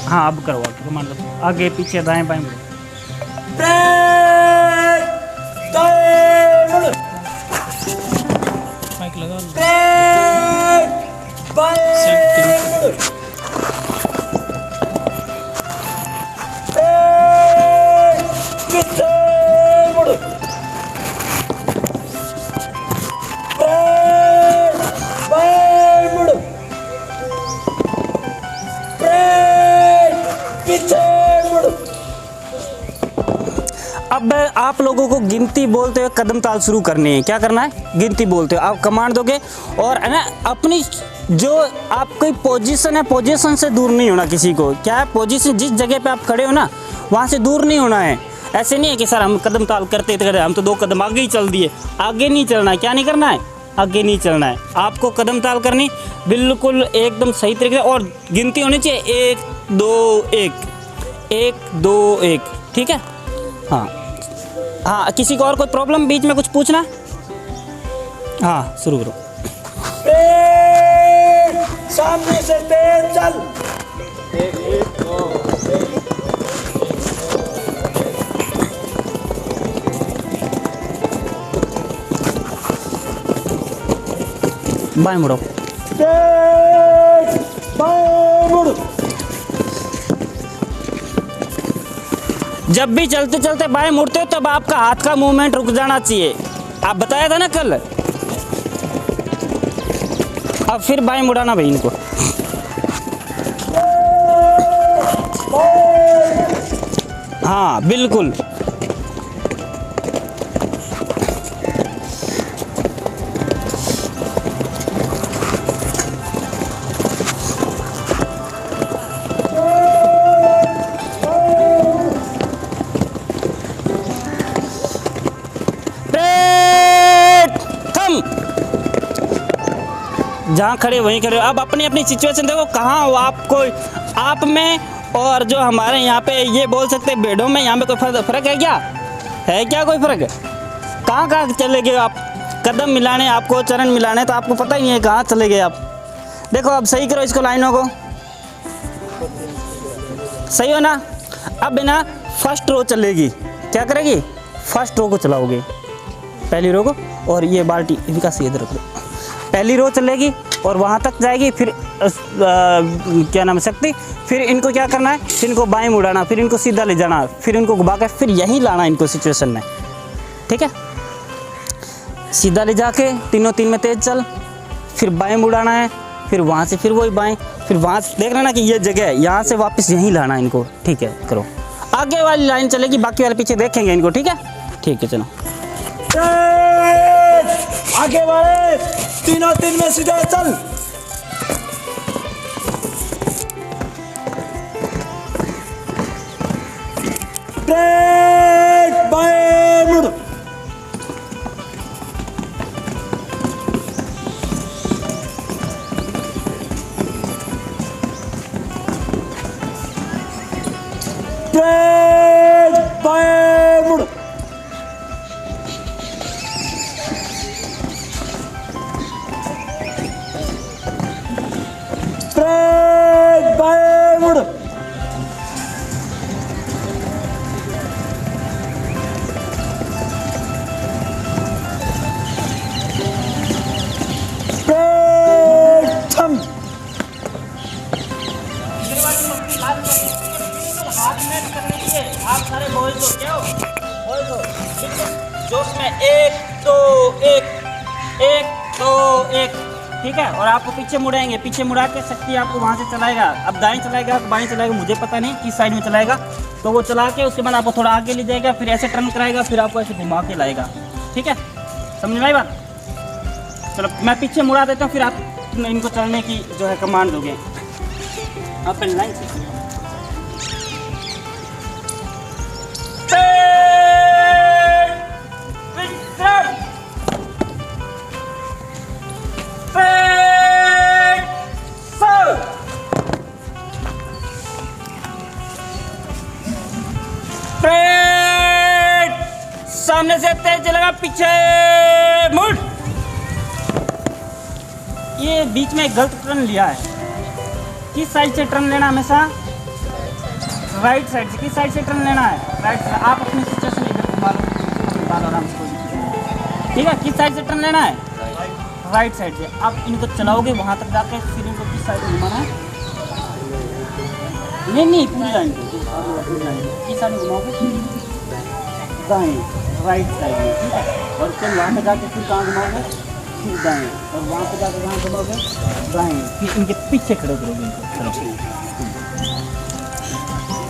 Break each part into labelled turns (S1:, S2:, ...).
S1: हाँ अब करो, आप कमांड दो, आगे पीछे दाएं बाएं मुड़ो।
S2: माइक लगा लो।
S1: अब आप लोगों को गिनती बोलते हुए कदम ताल शुरू करनी है। क्या करना है? गिनती बोलते हुए आप कमांड दोगे और है ना अपनी जो आपकी पोजीशन है, पोजीशन से दूर नहीं होना किसी को। क्या है पोजीशन? जिस जगह पे आप खड़े हो ना वहाँ से दूर नहीं होना है। ऐसे नहीं है कि सर हम कदम ताल करते थे, हम तो 2 कदम आगे ही चल दिए। आगे नहीं चलना है। क्या नहीं करना है? आगे नहीं चलना है। आपको कदम ताल करनी बिल्कुल एकदम सही तरीके से और गिनती होनी चाहिए 1 2 1 1 2 1। ठीक है? हाँ हाँ, किसी को और कोई प्रॉब्लम बीच में कुछ पूछना? हाँ शुरू करो।
S3: सामने से तेज चल।
S1: बाएं मुड़ो।
S3: बाएं मुड़।
S1: जब भी चलते चलते बाएं मुड़ते हो तब आपका हाथ का मूवमेंट रुक जाना चाहिए। आप बताया था ना कल। अब फिर बाएं मुड़ाना भाई इनको। हाँ बिल्कुल। जहाँ खड़े वहीं खड़े। अब अपनी अपनी सिचुएशन देखो, कहाँ हो आपको, आप में और जो हमारे यहाँ पे ये बोल सकते हैं भेड़ों में, यहाँ पे कोई फर्क है क्या? है क्या कोई फर्क? कहाँ कहाँ चले गए आप? कदम मिलाने आपको, चरण मिलाने तो आपको पता ही नहीं है कहाँ चले गए आप। देखो अब सही करो इसको, लाइनों को सही हो ना। अब ना फर्स्ट रो चलेगी। क्या करेगी? फर्स्ट रो को चलाओगे, पहली रो को, और ये बाल्टी इनका सीधे रख दो। पहली रो चलेगी और वहाँ तक जाएगी, फिर क्या नाम है शक्ति, फिर इनको क्या करना है, फिर इनको बाएं मुड़ाना, फिर इनको सीधा ले जाना, फिर इनको घुमा कर फिर यहीं लाना इनको सिचुएशन में। ठीक है? सीधा ले जाके तीनों 3 में तेज चल, फिर बाएं मुड़ाना है, फिर वहाँ से फिर वही बाएं, फिर वहाँ से देख लेना कि ये जगह है, यहाँ से वापस यहीं लाना इनको। ठीक है? करो। आगे वाली लाइन चलेगी, बाकी वाले पीछे देखेंगे इनको। ठीक है? ठीक है चलो।
S3: आगे वाले तीनों 3 में सीधे चल। बाएं मुड़। बाएं मुड़। बाएं मुड़। थम।
S1: आप सारे बोल दो, क्या हो? बोल दो जोश में 1 2 1 1 2 1। ठीक है? और आपको पीछे मुड़ाएंगे, पीछे मुड़ा के शक्ति आपको वहाँ से चलाएगा। अब दाएं चलाएगा, बाएं चलाएगा, मुझे पता नहीं किस साइड में चलाएगा, तो वो चला के उसके बाद आपको थोड़ा आगे ले जाएगा, फिर ऐसे टर्न कराएगा, फिर आपको ऐसे घुमा के लाएगा। ठीक है? समझ में आई बात? चलो मैं पीछे मुड़ा देता हूँ, फिर आप इनको चलने की जो है कमांड दोगे। आप पहले लाइन से सामने से तेज चलेगा, पीछे मुड़। ये बीच में गलत टर्न लिया है। किस साइड से टर्न लेना हमेशा? राइट साइड से, किस साइड से टर्न लेना है? Right side. आप अपनी सिचुएशन इधर घुमा लो आराम से, ठीक है? किस साइड से टर्न लेना है? राइट साइड से। आप इनको चलाओगे वहाँ तक जाके, फिर इनको किस साइड घुमाना है? नहीं पूरी लाइन को, किस साइड घुमाओगे? दाएँ, राइट साइड में, ठीक है? और फिर वहाँ पे जाके फिर कहाँ घुमाओगे? फिर दाएँ, और वहाँ पे जाके कहाँ घुमाओगे? दाएँ। फिर इनके पीछे खड़े करोगे इनको। चलो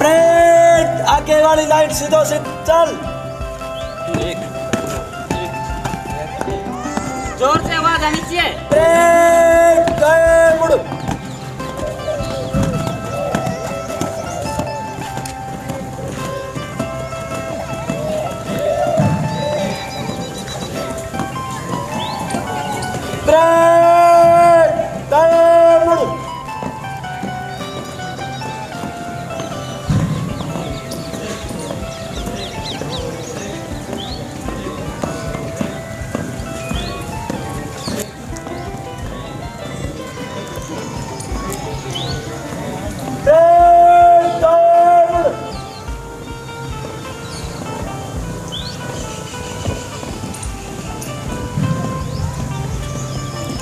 S3: ब्रेक, आगे वाली लाइन सीधो से चल।
S1: जोर से आवाज आनी चाहिए।
S3: ब्रेक, गए मुड़। ब्रेक, गए मुड़।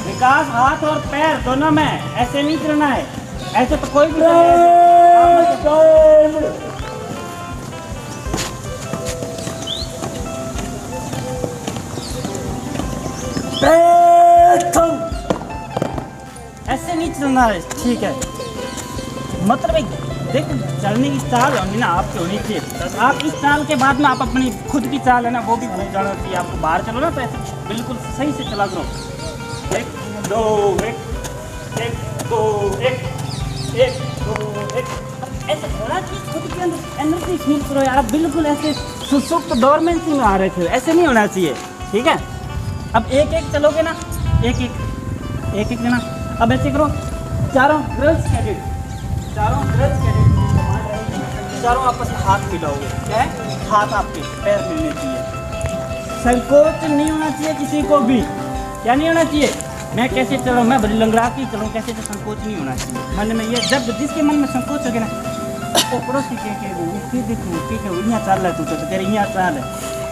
S1: विकास, हाथ और पैर दोनों में ऐसे नहीं चलना है, ऐसे तो कोई भी ऐसे नहीं चलना है, ठीक है? मतलब एक देखो, चलने की चाल होनी ना आपकी होनी चाहिए। आप इस चाल के बाद में आप अपनी खुद की चाल है ना वो भी भूल जाना चाहिए। आपको बाहर चलो ना तो ऐसे बिल्कुल सही से चला करो। 1 2 1 2 1 1 2 1 ऐसे थोड़ा चीज खुद के अंदर एनर्जी फील करो यार। बिल्कुल ऐसे सुसुप्त डोरमेंसी में आ रहे थे, ऐसे नहीं होना चाहिए, ठीक है? अब एक एक चलोगे ना, एक एक ना। अब ऐसे करो, चारों गर्ल्स कैडेट चारों आपस में हाथ मिलाओगे। क्या है? हाथ आपके पैर मिलने चाहिए। संकोच नहीं होना चाहिए किसी को भी। क्या नहीं होना चाहिए? मैं कैसे चलूँ, मैं बड़ी लंगड़ा के चलूँ, कैसे तो संकोच नहीं होना चाहिए मन में। ये जब जिसके मन में संकोच हो गया ना, तो पड़ोसी के देखो यहाँ चाल रहा है, तू तो तेरे यहाँ चाल है।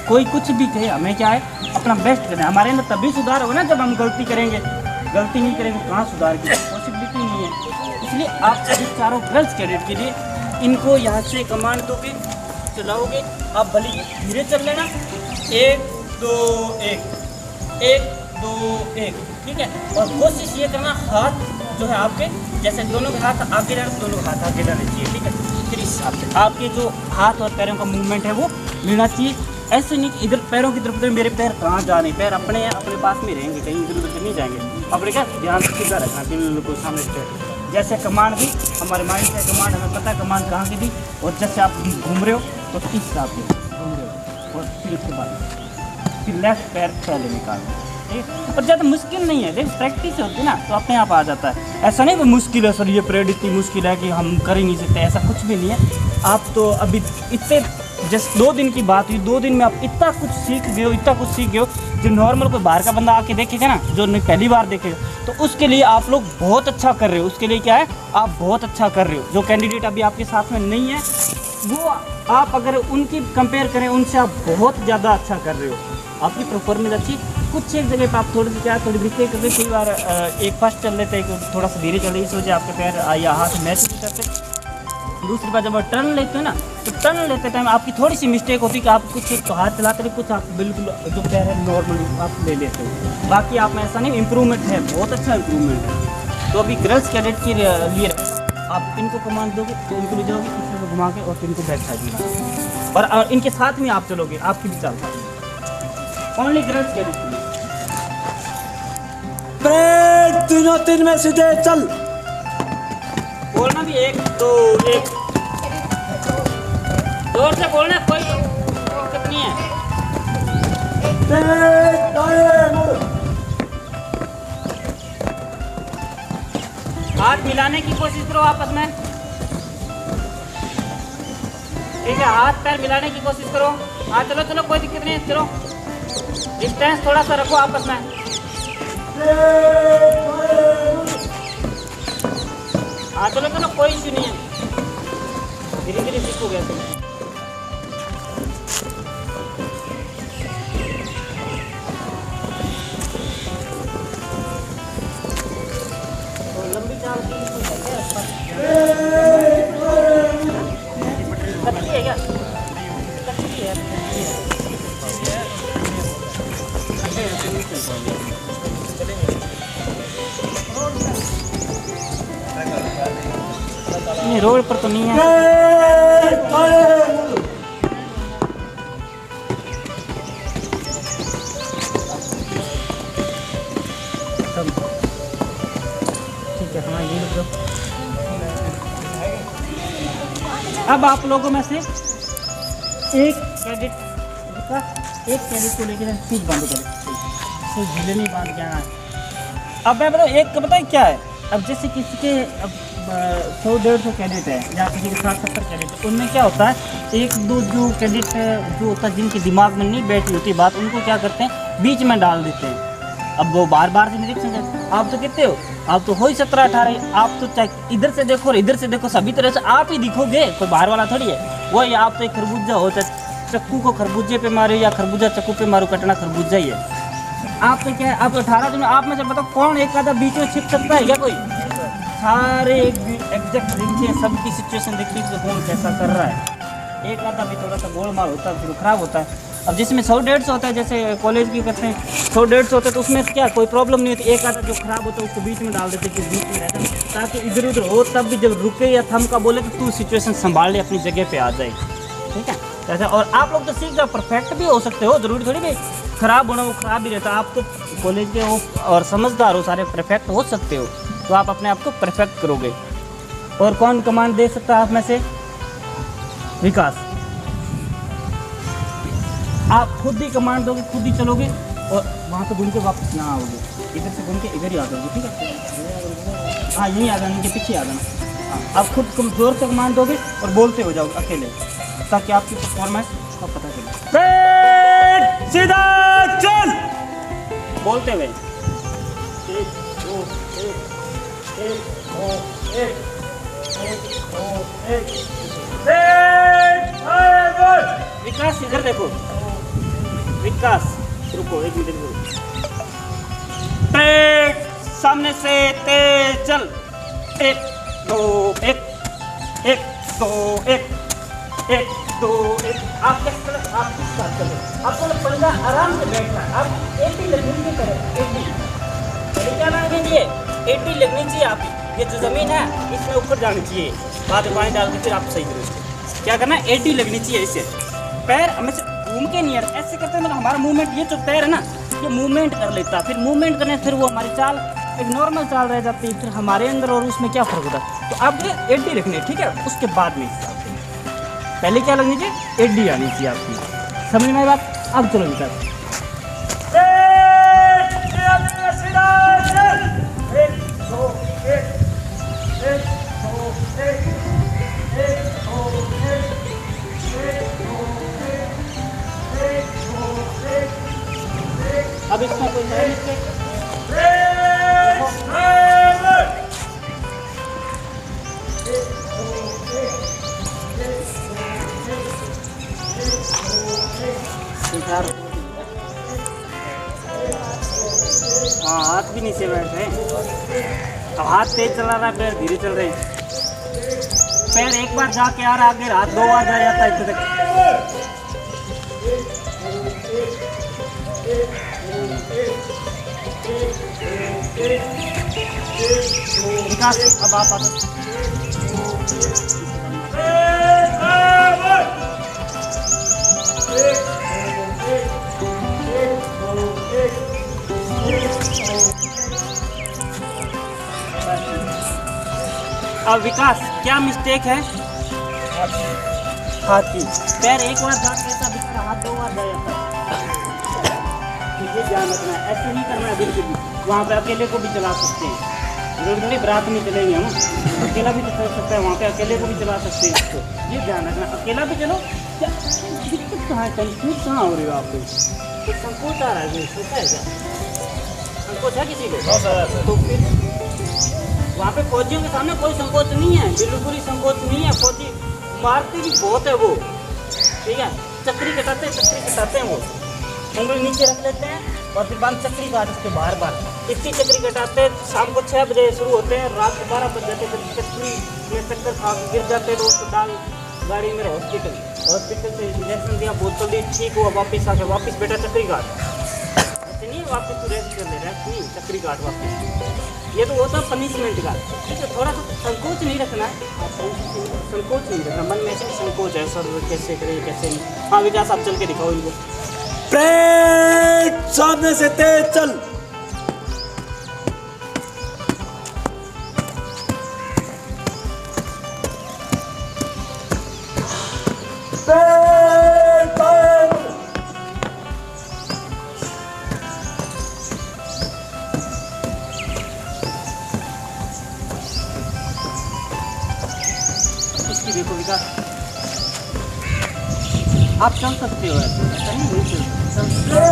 S1: कोई कुछ भी कहे, हमें क्या है अपना बेस्ट करें। हमारे अंदर तभी सुधार होगा ना जब हम गलती करेंगे। गलती नहीं करेंगे कहाँ सुधार की पॉसिबिलिटी नहीं है। इसलिए आप सभी चारों गर्ल्स कैडेट के लिए इनको यहाँ से कमांड दोगे, चलाओगे। आप भले धीरे चल लेना, 1 2 1 1 2 1, ठीक है? और कोशिश ये करना हाथ जो है आपके जैसे दोनों के हाथ आगे रहना, दोनों हाथ आगे रहने चाहिए, ठीक है? फिर इस हिसाब से आपके जो हाथ और पैरों का मूवमेंट है वो मिलना चाहिए। ऐसे नहीं कि इधर पैरों की तरफ मेरे पैर कहाँ जा रहे, पैर अपने अपने पास में रहेंगे, कहीं इधर उधर नहीं जाएंगे। अपने क्या ध्यान सीधा रखना, बिल्कुल सामने स्ट्रेट। जैसे कमांड दी हमारे माइंड से, कमांड हमें पता है कमांड कहाँ की दी, और जैसे आप घूम रहे हो तो इस हिसाब से घूम रहे हो। और फिर उसके बाद फिर लेफ्ट पैर पहले निकालना, ठीक? और ज़्यादा मुश्किल नहीं है, देख प्रैक्टिस होती है ना तो अपने आप आ जाता है। ऐसा नहीं कि मुश्किल है सर, ये परेड इतनी मुश्किल है कि हम कर ही नहीं सकते, ऐसा कुछ भी नहीं है। आप तो अभी इतने जस्ट 2 दिन की बात हुई, 2 दिन में आप इतना कुछ सीख गए हो, जो नॉर्मल कोई बाहर का बंदा आके देखेगा ना, जो नहीं पहली बार देखेगा, तो उसके लिए आप लोग बहुत अच्छा कर रहे हो। उसके लिए क्या है, आप बहुत अच्छा कर रहे हो। जो कैंडिडेट अभी आपके साथ में नहीं है, वो आप अगर उनकी कंपेयर करें उनसे, आप बहुत ज़्यादा अच्छा कर रहे हो। आपकी परफॉर्मेंस अच्छी। कुछ एक जगह पर आप थोड़ी मिस्टेक करते, कई बार एक फर्स्ट चल लेते हैं, थोड़ा सा धीरे चल रही, इस वजह आपके पैर या हाथ मैच नहीं करते। दूसरी बार जब आप टर्न लेते हो ना, तो टर्न लेते टाइम आपकी थोड़ी सी मिस्टेक होती है कि आप कुछ तो हाथ चलाते रहे, कुछ आप बिल्कुल जो पैर है नॉर्मल आप ले लेते हो। बाकी आप में ऐसा नहीं, इम्प्रूवमेंट है, बहुत अच्छा इम्प्रूवमेंट है। तो अभी गर्ल्स कैडेट के लिए आप इनको कमांड दोगे तो इनको ले जाओगे, किसी को घुमा के और फिर इनको बैक साइड में, और इनके साथ में आप चलोगे, आपकी भी चलता है। ओनली गर्ल्स कैडेट के लिए।
S3: ब्रेक, तीनों 3 में सीधे चल।
S1: बोलना भी 1 2 1, जोर से बोलना, कोई दिक्कत नहीं है। हाथ मिलाने की कोशिश करो आपस में, ठीक है? हाथ पैर मिलाने की कोशिश करो। हाँ चलो चलो, कोई दिक्कत नहीं है, चलो डिस्टेंस थोड़ा सा रखो आपस में। हाँ चलो चलो, कोई इश्यू नहीं है, धीरे धीरे इसको गया तुम। तो लंबी चाल की कच्ची है क्या? कच्ची है। नहीं रोड पर तो नहीं है। ठीक है हमारा ये लोग। अब आप लोगों में से एक कैडेट को लेकर सूच बांध करें, सूच ढीले नहीं बांध के आना है। अब मैं बताऊँ एक बताए क्या है, अब जैसे किसी के अब 100-150 कैडेट है या किसी के 60-70 कैडेट है, उनमें क्या होता है एक दो जो कैडेट जो होता है जिनके दिमाग में नहीं बैठी होती बात, उनको क्या करते हैं बीच में डाल देते हैं। अब वो बार बार से निरीक्षण करते, आप तो कितने हो, आप तो हो ही 17-18, आप तो चाहे इधर से देखो और इधर से देखो सभी तरह से आप ही दिखोगे, कोई बाहर वाला थोड़ी है। वही आप तो एक खरबूजा होता है, चक्कू को खरबूजे पे मारो या खरबूजा चक्कू पे मारो, कटना खरबूजा ही है। आप तो क्या है, आप तो 18 दिन आप में से बताओ कौन एक आधा बीच में छिप सकता है क्या कोई? सारे एग्जैक्ट देखिए, सबकी सिचुएशन देखिए कि कौन कैसा कर रहा है। एक आधा भी थोड़ा सा गोलमाल होता है फिर खराब होता है। अब जिसमें 100-150 होता है, जैसे कॉलेज की करते हैं 100-150 होता है, तो उसमें क्या कोई प्रॉब्लम नहीं होती। एक आधा जो खराब होता है उसको बीच में डाल देते कि बीच में रहता है, ताकि इधर उधर हो तब भी जब रुके या थम का बोले तो तू सिचुएशन संभाल ले, अपनी जगह पे आ जाए। ठीक है ऐसा। और आप लोग तो सीख जाओ, परफेक्ट भी हो सकते हो, जरूरी थोड़ी भी खराब होना वो खराब ही रहता है। आप तो कॉलेज के हो और समझदार हो, सारे परफेक्ट हो सकते हो, तो आप अपने आप को परफेक्ट करोगे। और कौन कमांड दे सकता है आप में से? विकास। आप खुद ही कमांड दोगे, खुद ही चलोगे और वहाँ पे घूम के वापस यहाँ आओगे, इधर से घूम के इधर ही आ जाओगे। ठीक है हाँ यहीं आ जाना, इनके पीछे आ जाना। हाँ आप खुद जोर से कमांड दोगे और बोलते हो जाओगे अकेले, ताकि आपकी परफॉर्मेंस का पता चले।
S3: सीधा चल
S1: बोलते हुए 1 2 1 विकास इधर देखो, विकास रुको 1 मिनट रुको। सामने से तेज चल, 1 2 1 1 2 1 1 2 1। आप किस तरह आप किस बात कर रहे हैं? आपको पंजा आराम से बैठना है, आप 80 लगनी की तरह 80 पहले क्या लगनी चाहिए, 80 लगनी चाहिए आपकी। ये जो ज़मीन है इसमें ऊपर जानी चाहिए, बाद में पानी डाल के फिर आप सही करो इसको। क्या करना है 80 लगनी चाहिए। इससे पैर हमेशा घूम के नहीं है, ऐसे करते हैं मतलब हमारा मूवमेंट, ये जो पैर है ना ये मूवमेंट कर लेता है, फिर मूवमेंट करने फिर वो हमारी चाल एक नॉर्मल चाल रह जाती है, फिर हमारे अंदर और उसमें क्या फ़र्क होता है। तो आप ये 80 रखने ठीक है, उसके बाद में पहले क्या लगनी चाहिए 80 आनी चाहिए आपकी। समझ में आई बात? अब चलो विकास अब इसमें कोई नया मिस्टेक हाँ हाथ भी नीचे बैठ रहे हैं। अब हाथ तेज चला रहा है, पैर धीरे चल रहे हैं। पैर एक बार जाके आ रहा आगे, हाथ 2 बार जा जाता है इतने तक। विकास अब आप आ सकते। अब विकास क्या मिस्टेक है? हाथ की पैर एक बार जाके था, हाथ 2 बार जाया था। ये ध्यान रखना है, ऐसे नहीं करना है बिल्कुल भी। वहाँ पे अकेले को भी चला सकते हैं, जरूर नहीं बरात में चलेंगे हम, अकेला भी तो चल सकता है, वहाँ पे अकेले को भी चला सकते हैं। तो ये ध्यान रखना, अकेला भी चलो। क्या दिक्कत कहाँ है, कंफ्यूज कहाँ हो रही हो आप लोग? कुछ संकोच आ रहा है, सोचा है क्या संकोच है किसी को? तो फिर वहाँ पे फौजियों के सामने कोई संकोच नहीं है, बिल्कुल ही संकोच नहीं है। फौजी मारते भी बहुत है वो, ठीक है। चक्री कटाते हैं वो, उंगली नीचे रख लेते हैं और फिर बाद चक्री काट उसके बार बार इतनी चक्री कटाते हैं। शाम को 6 बजे शुरू होते हैं, रात को 12 बज जाते हैं। जब चक्री में चक्कर खा के गिर जाते हैं तो उसको डाल गाड़ी में हॉस्पिटल से इंजेक्शन दिया, बोतल दी, ठीक हुआ, वापस आके वापस बेटा चक्री काट, ऐसे नहीं वापस तू रेस्ट कर ले, रेस्ट नहीं, चक्री काट वापस। ये तो होता है पनिशमेंट का, ठीक है। थोड़ा सा संकोच नहीं रखना है, संकोच नहीं रखना मन में, ऐसे संकोच है सर कैसे करें कैसे नहीं। हाँ विकास आप चल के दिखाओ इनको।
S3: ब्रेक सामने से तेज चल।
S1: इसकी देखो विकास, आप चल सकते हो, ऐसा नहीं चल सकते।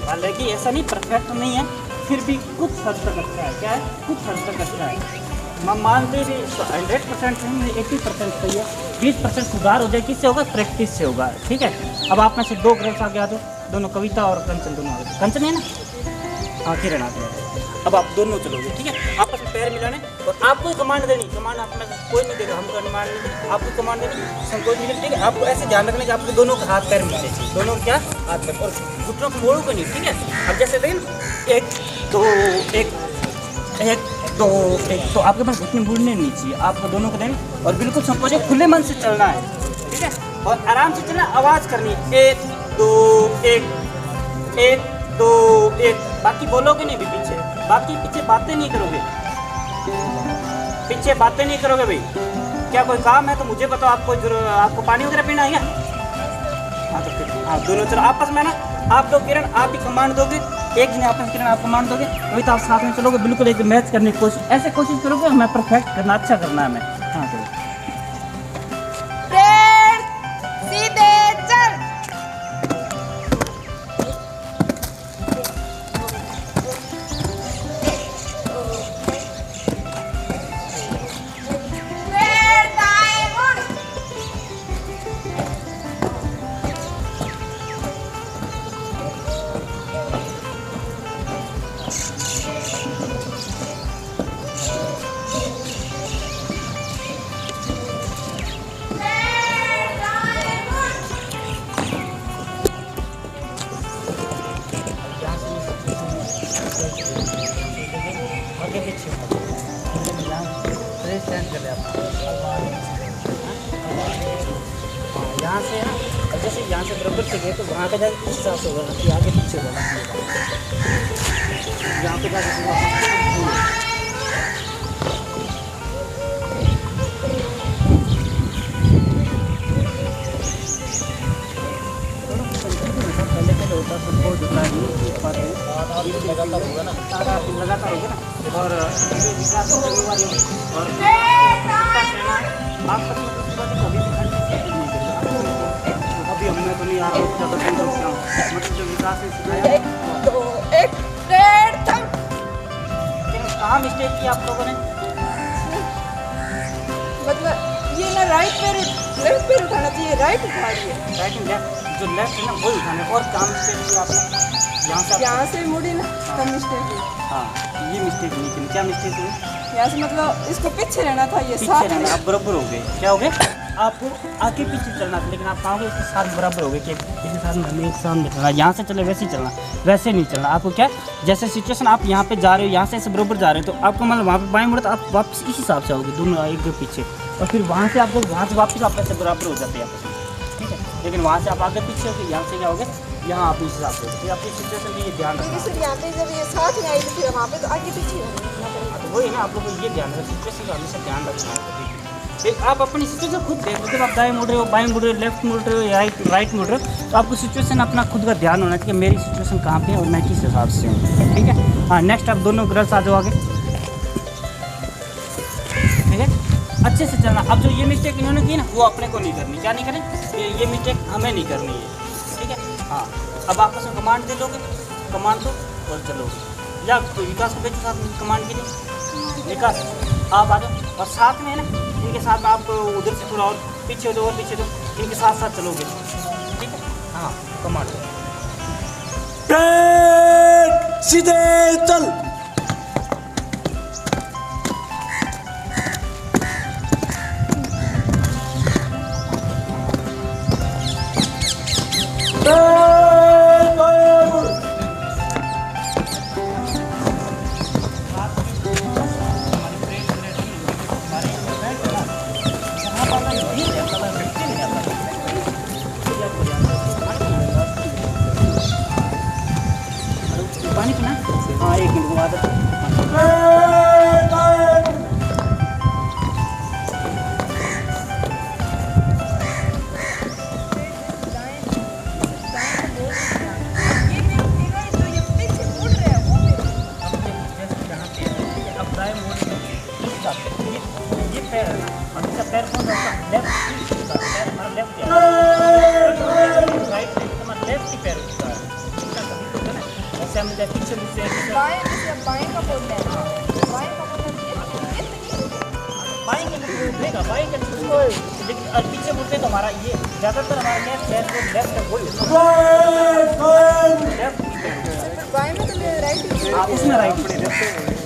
S1: हालांकि ऐसा नहीं परफेक्ट नहीं है, फिर भी कुछ हद तक अच्छा है। क्या है? कुछ हद तक अच्छा है। मैं मानते भी 100% नहीं, 80% सही है। 20% सुधार हो जाए, किससे होगा? प्रैक्टिस से होगा, ठीक है। अब आप में से 2 गर्ल्स आगे आ दो, दोनों कविता और कंचन दोनों आ गए। कंचन है ना? हाँ किरण आ गए। अब आप दोनों चलोगे, ठीक है। आपस में पैर मिलाने और आपको ही कमांड देनी। कमांड आप में कोई नहीं देगा, हमको कमांड नहीं, आपको कमांड देनी, संकोच नहीं, ठीक है। आपको ऐसे ध्यान रखना कि आपके दोनों का हाथ पैर मिलने चाहिए, दोनों क्या हाथ पैर, और घुटनों को मोड़ो को नहीं, ठीक है। अब जैसे देखें 1 2 1 1 2 1, तो आपके पास घुटने मुड़ने नहीं चाहिए, आपको दोनों को देना और बिल्कुल संकोच खुले मन से चलना है, ठीक है। और आराम से चलना, आवाज़ करनी 1 2 1 1 2 1। बाकी बोलोगे नहीं भी पीछे, बाकी पीछे बातें नहीं करोगे, पीछे बातें नहीं करोगे भाई। क्या कोई काम है तो मुझे बताओ, आपको पानी वगैरह पीना है क्या? हाँ तो फिर हाँ दोनों चलो आपस में ना, आप दो किरण आप ही कमांड दोगे, एक दिन आपस किरण आप कमांड दोगे, वही तो आप साथ में चलोगे, बिल्कुल एक मैच करने की कोशिश, ऐसे कोशिश करोगे हमें परफेक्ट करना, अच्छा करना है हमें। हाँ चलो
S2: सीधे चल।
S1: आगे पीछे स्टैंड कर ले आप। यहाँ से ना, अब जैसे यहाँ से बराबर से गए तो वहाँ का जाकर इस हिसाब से होगा कि आगे पीछे होगा, यहाँ पे जाकर लगातार होगा ना, लगातार होगा ना। और विकास और अभी हमने तो नहीं आ रहा हूँ, मतलब जो विकास है कहाँ मिस्टेक की आप लोगों ने?
S2: मतलब ये ना लेफ्ट पैर उठाना चाहिए, राइट उठा रही है।
S1: राइट एंड लेफ्ट, जो लेफ्ट है ना वही उठाने, और काम मिस्टेक की आपने
S2: यहाँ से मुड़ी ना, तब मिस्टेक हुई।
S1: हाँ ये मिस्टेक नहीं की, क्या मिस्टेक हुई?
S2: यहाँ से मतलब इसको पीछे रहना था, ये
S1: पीछे
S2: साथ
S1: रहना,
S2: में।
S1: आप बराबर हो गए, क्या हो गए? आपको आगे पीछे चलना था, लेकिन आप कहोगे इसके साथ बराबर हो गए कि इसके साथ हमें एक सामने चलना, यहाँ से चले वैसे ही चलना, वैसे नहीं चलना। आपको क्या जैसे सिचुएशन आप यहाँ पे जा रहे हो, यहाँ से बराबर जा रहे हो, तो आपको मतलब वहाँ पे बाएं मुड़े तो आप वापस इस हिसाब से आओगे, दोनों एक के पीछे, और फिर वहाँ से आपको वहाँ से वापस आप ऐसे बराबर हो जाते हैं आपस में, ठीक है। लेकिन वहाँ से आप आगे पीछे होगे, यहाँ से क्या होगे, यहाँ आप इस हिसाब से, फिर आपकी सिचुएशन भी ये ध्यान रखना।
S2: फिर यहाँ पे जब ये साथ में आई तो फिर वहाँ पे तो आगे पीछे होंगे।
S1: तो वही ना, आप लोगों को ये ध्यान रखना, सिचुएशन का हमेशा ध्यान रखना है। फिर आप अपनी सिचुएशन खुद देख लो, जब आप दाएं मुड़ रहे हो, बाएं मुड़ रहे हो, लेफ्ट मुड़ रहे हो या राइट मुड़ रहे हो, तो आपको सिचुएशन अपना खुद का ध्यान होना चाहिए, मेरी सिचुएशन कहाँ पे है और मैं किस हिसाब से हूँ, ठीक है। हाँ, नेक्स्ट आप दोनों गर्ल्स आ जाओ आगे, ठीक है। अच्छे से चलना। अब जो ये मिस्टेक इन्होंने की ना, वो अपने को नहीं करनी। क्या नहीं करें, ये मिस्टेक हमें नहीं करनी है, ठीक है। हाँ, अब आपस में कमांड दे लोगे, कमांड दो और चलोगे, या तो विकास को भेजो साथ में कमांड के लिए, विकास आप आ जाओ, और साथ में है ना इनके साथ में आप उधर से थोड़ा और पीछे दो और पीछे दो, इनके साथ साथ चलोगे, ठीक है। हाँ, कमांड दो,
S3: सीधे चल।
S1: पानी पीना। हाँ, एक मिनट को आदत। ये पैर है ना, हमेशा पैर कौन सा लेफ्ट, पैर हमारा लेफ्ट है, राइट हमारा लेफ्ट ही पैर होता है, ऐसे हम जैसे पीछे से
S2: बाएं जैसे बाएं का बोलते हैं, बाएं का बोलते हैं
S1: बाएं के उठेगा, बाएं के लेकिन पीछे मुड़ते तो हमारा ये ज़्यादातर हमारा क्या पैर जो लेफ्ट है वही होता है, लेफ्ट की पैर होता है।
S2: बाएं में तो राइट ही है।
S1: हाँ, उसमें राइट पड़े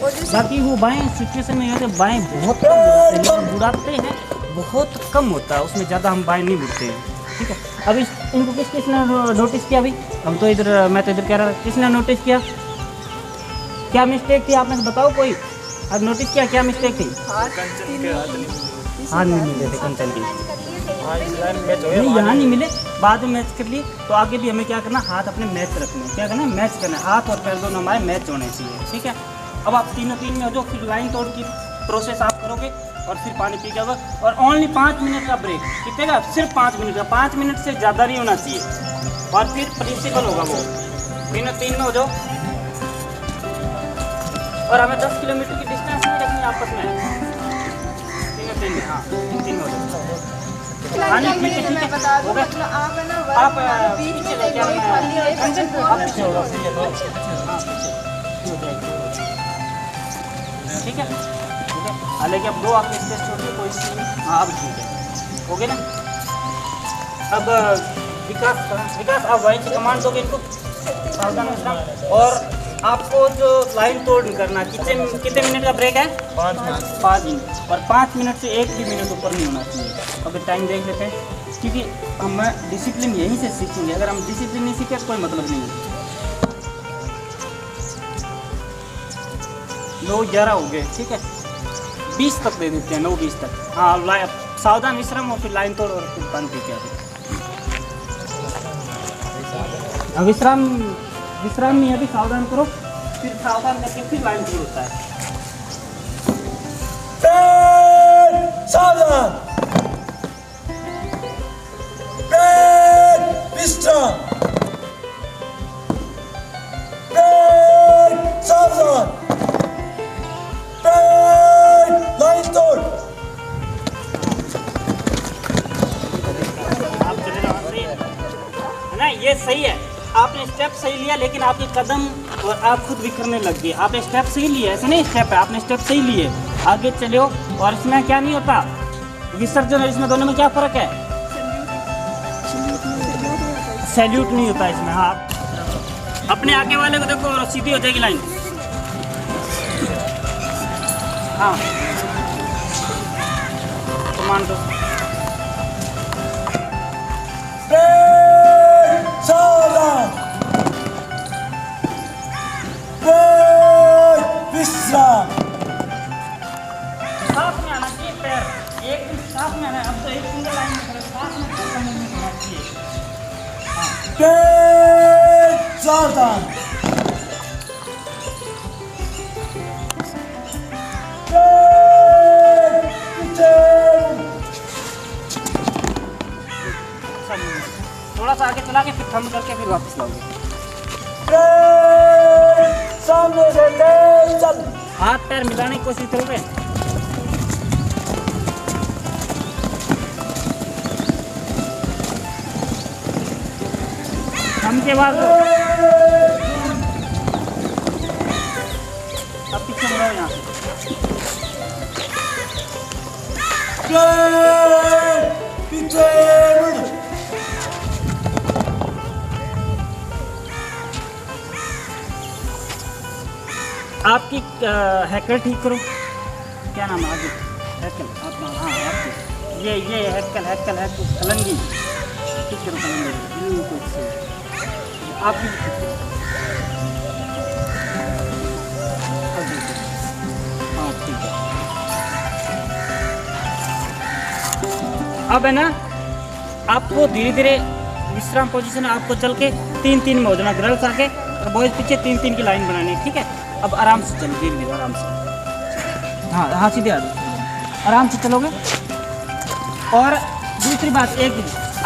S2: और जैसे
S1: बाकी वो बाएं सिचुएशन में होते बाएं बहुत कम बुड़ाते हैं, लेकिन बुड़ाते हैं बहुत कम होता है, उसमें ज़्यादा हम बाएं नहीं बुड़ते हैं, ठीक है। अब इनको किसने नोटिस किया भाई, हम तो इधर, मैं तो इधर कह रहा था, किसने नोटिस किया, क्या मिस्टेक थी आपने बताओ कोई, अब नोटिस किया क्या मिस्टेक थी। हाँ, नहीं मिले थे कंचन की, नहीं यहाँ नहीं मिले, बाद में मैच कर लिए, तो आगे भी हमें क्या करना, हाथ अपने मैच रखने, क्या करना, मैच करना, हाथ और पैर दोनों हमारे मैच होने चाहिए, ठीक है। अब आप तीनों तीन में हो जाओ, फिर लाइन तोड़ की प्रोसेस आप करोगे, और फिर पानी पी के, और ओनली 5 मिनट का ब्रेक, कितने का, सिर्फ 5 मिनट का, 5 मिनट से ज़्यादा नहीं होना चाहिए, और फिर प्रिंसिपल होगा वो, तीनों तीन में हो जाओ, और हमें 10 किलोमीटर की डिस्टेंस नहीं रखनी आपस में, तीनों तीन में, हाँ तीन में हो जाओ। हाँ, नहीं, ठीक है, ठीक है,
S2: बता दूं,
S1: हो गया।
S2: मतलब आप है ना
S1: आप
S2: बीच
S1: पीछे
S2: में
S1: लो, क्या
S2: कोई
S1: करना है?
S2: खाली है, कंचन
S1: आप पीछे होगा, हाँ, पीछे, ठीक है, ठीक है। हालांकि अब 2 आपने स्पेस छोड़ दी, कोई चीज़ नहीं, हाँ अब ठीक है, हो गया ना। अब विकास आप वहीं से कमांड दोगे इनको, सावधान विश्राम, और आपको जो लाइन तोड़ नहीं करना, कितने मिनट का ब्रेक है, 5 मिनट, और 5 मिनट से 1 भी मिनट ऊपर नहीं होना चाहिए। अगर टाइम देख लेते हैं, क्योंकि हम डिसिप्लिन यहीं से सीखेंगे, अगर हम डिसिप्लिन नहीं सीखे कोई मतलब नहीं है। 9:11 हो गए, ठीक है, 20 तक दे देते हैं, 9:20 तक। हाँ, सावधान विश्राम, और फिर लाइन तोड़, और फिर पानी पी के आते। विश्राम नहीं, अभी सावधान करो, फिर सावधान करके फिर लाइन शुरू होता है।
S3: सावधान, विश्राम, सावधान, लाइन तोड़।
S1: आप चले जाओ, सही है ना, ये सही है, आपने स्टेप सही लिया, लेकिन आपके कदम और आप खुद बिखरने लग गए। आपने स्टेप सही लिए, ऐसे नहीं स्टेप है, आपने स्टेप सही लिए, आगे चले हो, और इसमें क्या नहीं होता, विसर्जन, इसमें दोनों में क्या फ़र्क है, सैल्यूट नहीं होता इसमें। हाँ, अपने आगे वाले को देखो, और सीधी हो जाएगी लाइन। हाँ, कमांड दो,
S3: ब्रेक सावधान ब्रेक पीछे
S1: थोड़ा सा आगे चला के फिर थंब करके फिर वापस लाओगे।
S3: ब्रेक सामने से तेज चल
S1: हाथ पैर मिलाने की कोशिश करोगे। थंब के बाद अब पीछे मुड़ो यहाँ से।
S3: ब्रेक पीछे मुड़
S1: आपकी हैकर ठीक करो, क्या नाम है आगे? हैकल, अपना हाँ आपकी ये हैकल कलंगी ठीक करो, कलंगी बिल्कुल सही। आपकी भी ठीक करो। हाँ ठीक है। अब है ना आपको धीरे धीरे विश्राम पोजीशन है, आपको चल के 3-3 में हो जाना, गर्ल्स आके और बॉयज पीछे 3-3 की लाइन बनानी है, ठीक है। अब आराम से चलो, धीरे धीरे आराम से। हाँ सीधे आ जाओ, आराम से चलोगे। और दूसरी बात, एक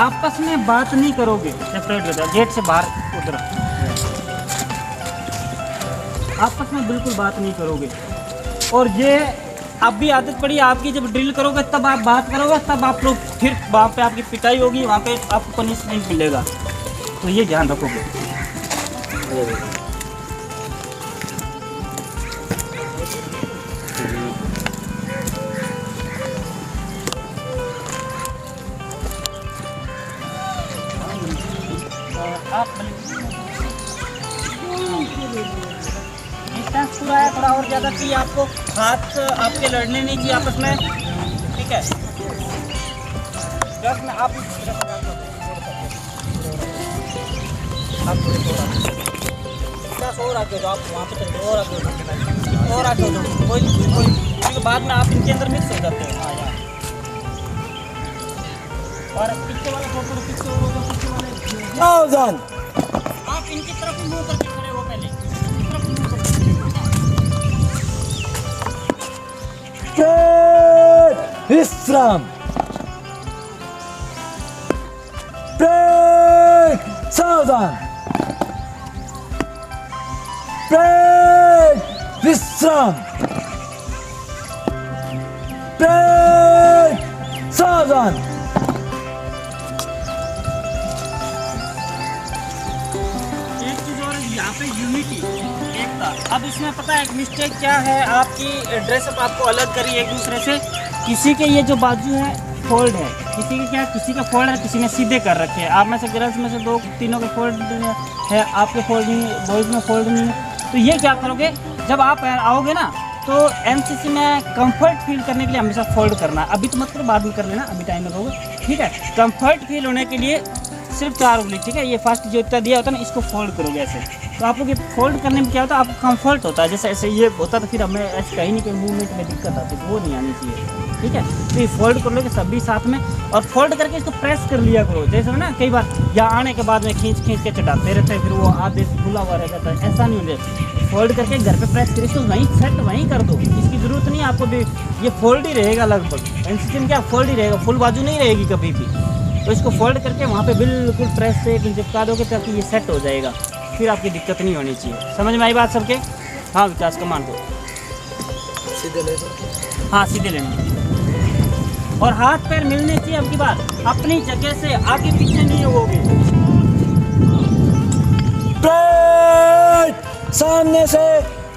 S1: आपस में बात नहीं करोगे, सेपरेट हो जाओ गेट से बाहर उधर, आपस में बिल्कुल बात नहीं करोगे। और ये अब भी आदत पड़ी आपकी, जब ड्रिल करोगे तब आप बात करोगे, तब आप लोग फिर वहाँ पे आपकी पिटाई होगी, वहाँ पे आपको पनिशमेंट मिलेगा, तो ये ध्यान रखोगे। आप डिस्टेंस पूरा है, थोड़ा और ज़्यादा चाहिए आपको, हाथ आपके लड़ने नहीं चाहिए आपस में, ठीक है। जस्ट में आप और आगे हो, आप वहाँ पे चलते और आगे हो, और आगे हो जाओ, कोई बाद में आप इनके अंदर मिक्स हो जाते हैं। हाँ यार, और पीछे वाले फोटो पीछे वाले
S3: सावधान
S1: आप इनकी तरफ ही मुंह करके खड़े हो, पहले
S3: ब्रेक विश्राम ब्रेक सावधान ब्रेक विश्राम ब्रेक सावधान
S1: यहाँ पे यूनिटी एकता। अब इसमें पता है मिस्टेक क्या है, आपकी ड्रेसअप आपको अलग करी एक दूसरे से। किसी के ये जो बाजू है फोल्ड है, किसी के क्या, किसी का फोल्ड है, किसी ने सीधे कर रखे हैं। आप में से गर्ल्स में से 2-3 के फोल्ड है, आपके फोल्ड नहीं, बॉयज़ में फोल्ड नहीं है। तो ये क्या करोगे, जब आप आओगे ना तो एमसीसी में कंफर्ट फील करने के लिए हमेशा फोल्ड करना है। अभी तो मत करो, बाद में कर लेना, अभी टाइम लगोगे, ठीक है। कंफर्ट फील होने के लिए सिर्फ 4 उंगली, ठीक है। ये फर्स्ट जो इतना दिया होता है ना, इसको फोल्ड करोगे ऐसे, तो आप लोग ये फोल्ड करने में क्या होता है, आपको कंफर्ट होता है। जैसे ऐसे ये होता तो फिर हमें ऐसे कहीं नहीं, कोई मूवमेंट में दिक्कत आती, तो वो नहीं आनी चाहिए, ठीक है। तो ये फोल्ड कर लोगे सभी साथ में, और फोल्ड करके इसको प्रेस कर लिया करो। जैसे ना कई बार यहाँ आने के बाद में खींच के चढ़ाते रहते हैं, फिर वो आधे खुला हुआ रह जाता है, ऐसा नहीं होता। फोल्ड करके घर पे प्रेस करिए, इसको वहीं सेट वहीं कर दो, इसकी ज़रूरत नहीं है आपको भी। ये फोल्ड ही रहेगा लगभग, एनसीसी में क्या फोल्ड ही रहेगा, फुल बाजू नहीं रहेगी कभी भी। तो इसको फोल्ड करके वहाँ पे बिल्कुल प्रेस से चिपका दोगे ताकि ये सेट हो जाएगा, फिर आपकी दिक्कत नहीं होनी चाहिए। समझ में आई बात सबके? हाँ विकास का मान दो,
S3: सीधे ले
S1: हाँ सीधे लेने, और हाथ पैर मिलने चाहिए। अब की बात अपनी जगह से आगे पीछे नहीं होगे।
S3: ब्रेक सामने से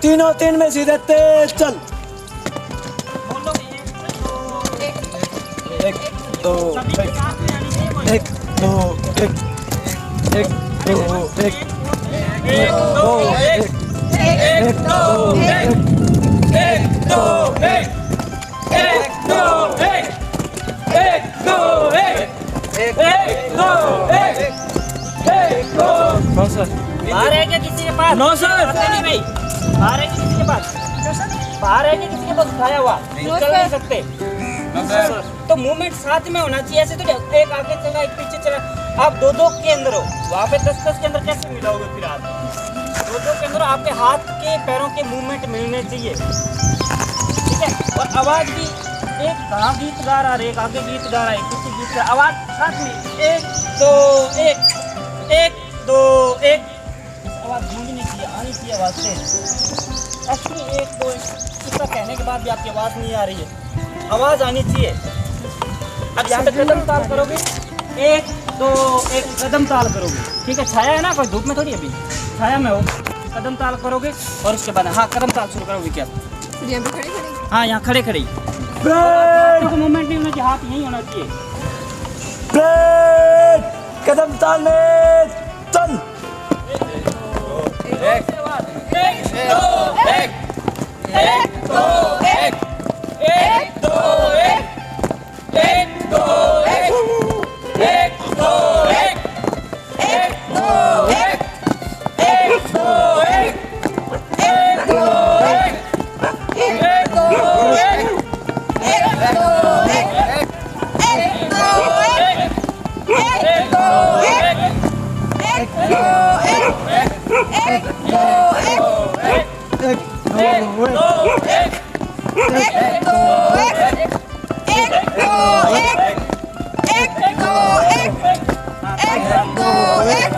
S3: 3 में सीधे तेज चल।
S1: बोलो
S3: 1 2
S1: सभी के साथ में आनी चाहिए, बोलो।
S3: 1 2 1 1 2 1
S1: 1 2 1
S3: 1 2 1 1 2 1 1 2 1 1 2 1 1 2 1 1 2। कौन सा?
S1: बाहर है क्या किसी के पास?
S3: No sir.
S1: आते नहीं भाई, बाहर है क्या किसी के पास? बाहर है क्या किसी के पास उठाया हुआ? चल नहीं सकते, तो मूवमेंट साथ में होना चाहिए। ऐसे तो एक आगे चला एक पीछे चला, आप दो दो के अंदर हो, वहाँ पे 10-10 के अंदर कैसे मिलाओगे फिर आप? दो दो के अंदर आपके हाथ के पैरों के मूवमेंट मिलने चाहिए, ठीक है। और आवाज़ भी एक कहाँ गीत गा रहा है, एक आगे गीत गा रहा है, किसी गीत का आवाज़ साथ में 1 2 1 1 2 1 आवाज़ गूंजनी चाहिए, आनी चाहिए आवाज़ से ऐसी 1 2 1। इसका कहने के बाद भी आपकी आवाज़ नहीं आ रही है, आवाज़ आनी चाहिए। अब यहाँ पे कदम ताल करोगे, 1 2 1 कदम ताल करोगे, ठीक है। छाया है ना, कोई धूप में थोड़ी, अभी छाया में हो, कदम ताल करोगे और उसके बाद हाँ कदम ताल शुरू करोगे। क्या
S2: यहाँ पे खड़े खड़े?
S1: हाँ यहाँ खड़े खड़े
S3: ब्रेक
S1: मूवमेंट नहीं होना चाहिए, हाथ यहीं होना चाहिए।
S3: ब्रेक कदम ताल में चल।
S1: एक दो एक एक दो एक एक दो एक एक दो एक एक दो एक एक दो एक एक दो एक एक दो एक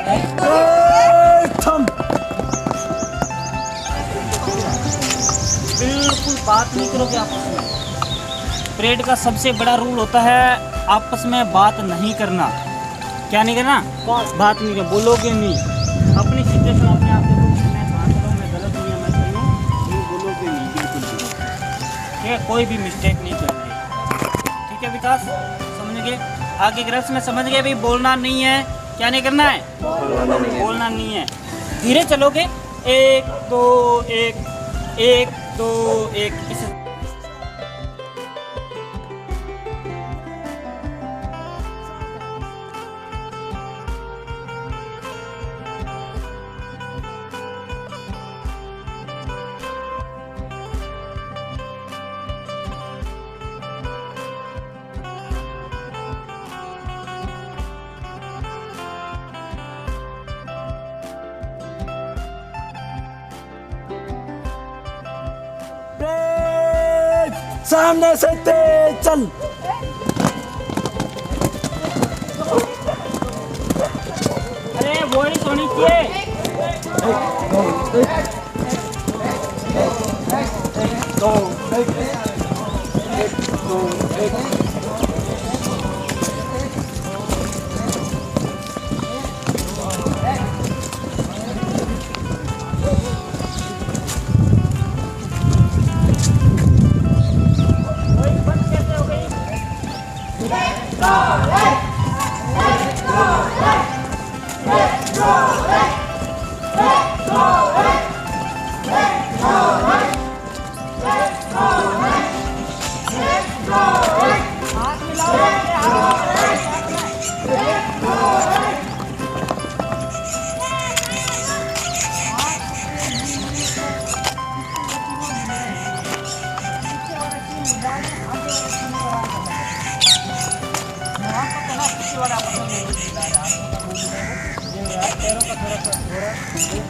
S1: एक दो एक
S3: थम।
S1: बिल्कुल बात नहीं करोगे आपस में। परेड का सबसे बड़ा रूल होता है आपस में बात नहीं करना। क्या नहीं करना? बात नहीं करना, बोलोगे नहीं। अपनी सिचुएशन अपने आप देखो, मैं बात करूँ, मैं गलत हूँ या मैं सही हूँ, नहीं बोलोगे नहीं बिल्कुल भी, ठीक है। कोई भी मिस्टेक नहीं करेंगे, ठीक है विकास, समझ गए? आगे ग्रफ्स में समझ गए भाई, बोलना नहीं है। क्या नहीं करना है? बोलना नहीं है। धीरे चलोगे, 1 2 1 1 2 1 इसे
S3: ब्रेक सामने से तेज चल।
S1: अरे वॉइस होनी चाहिए।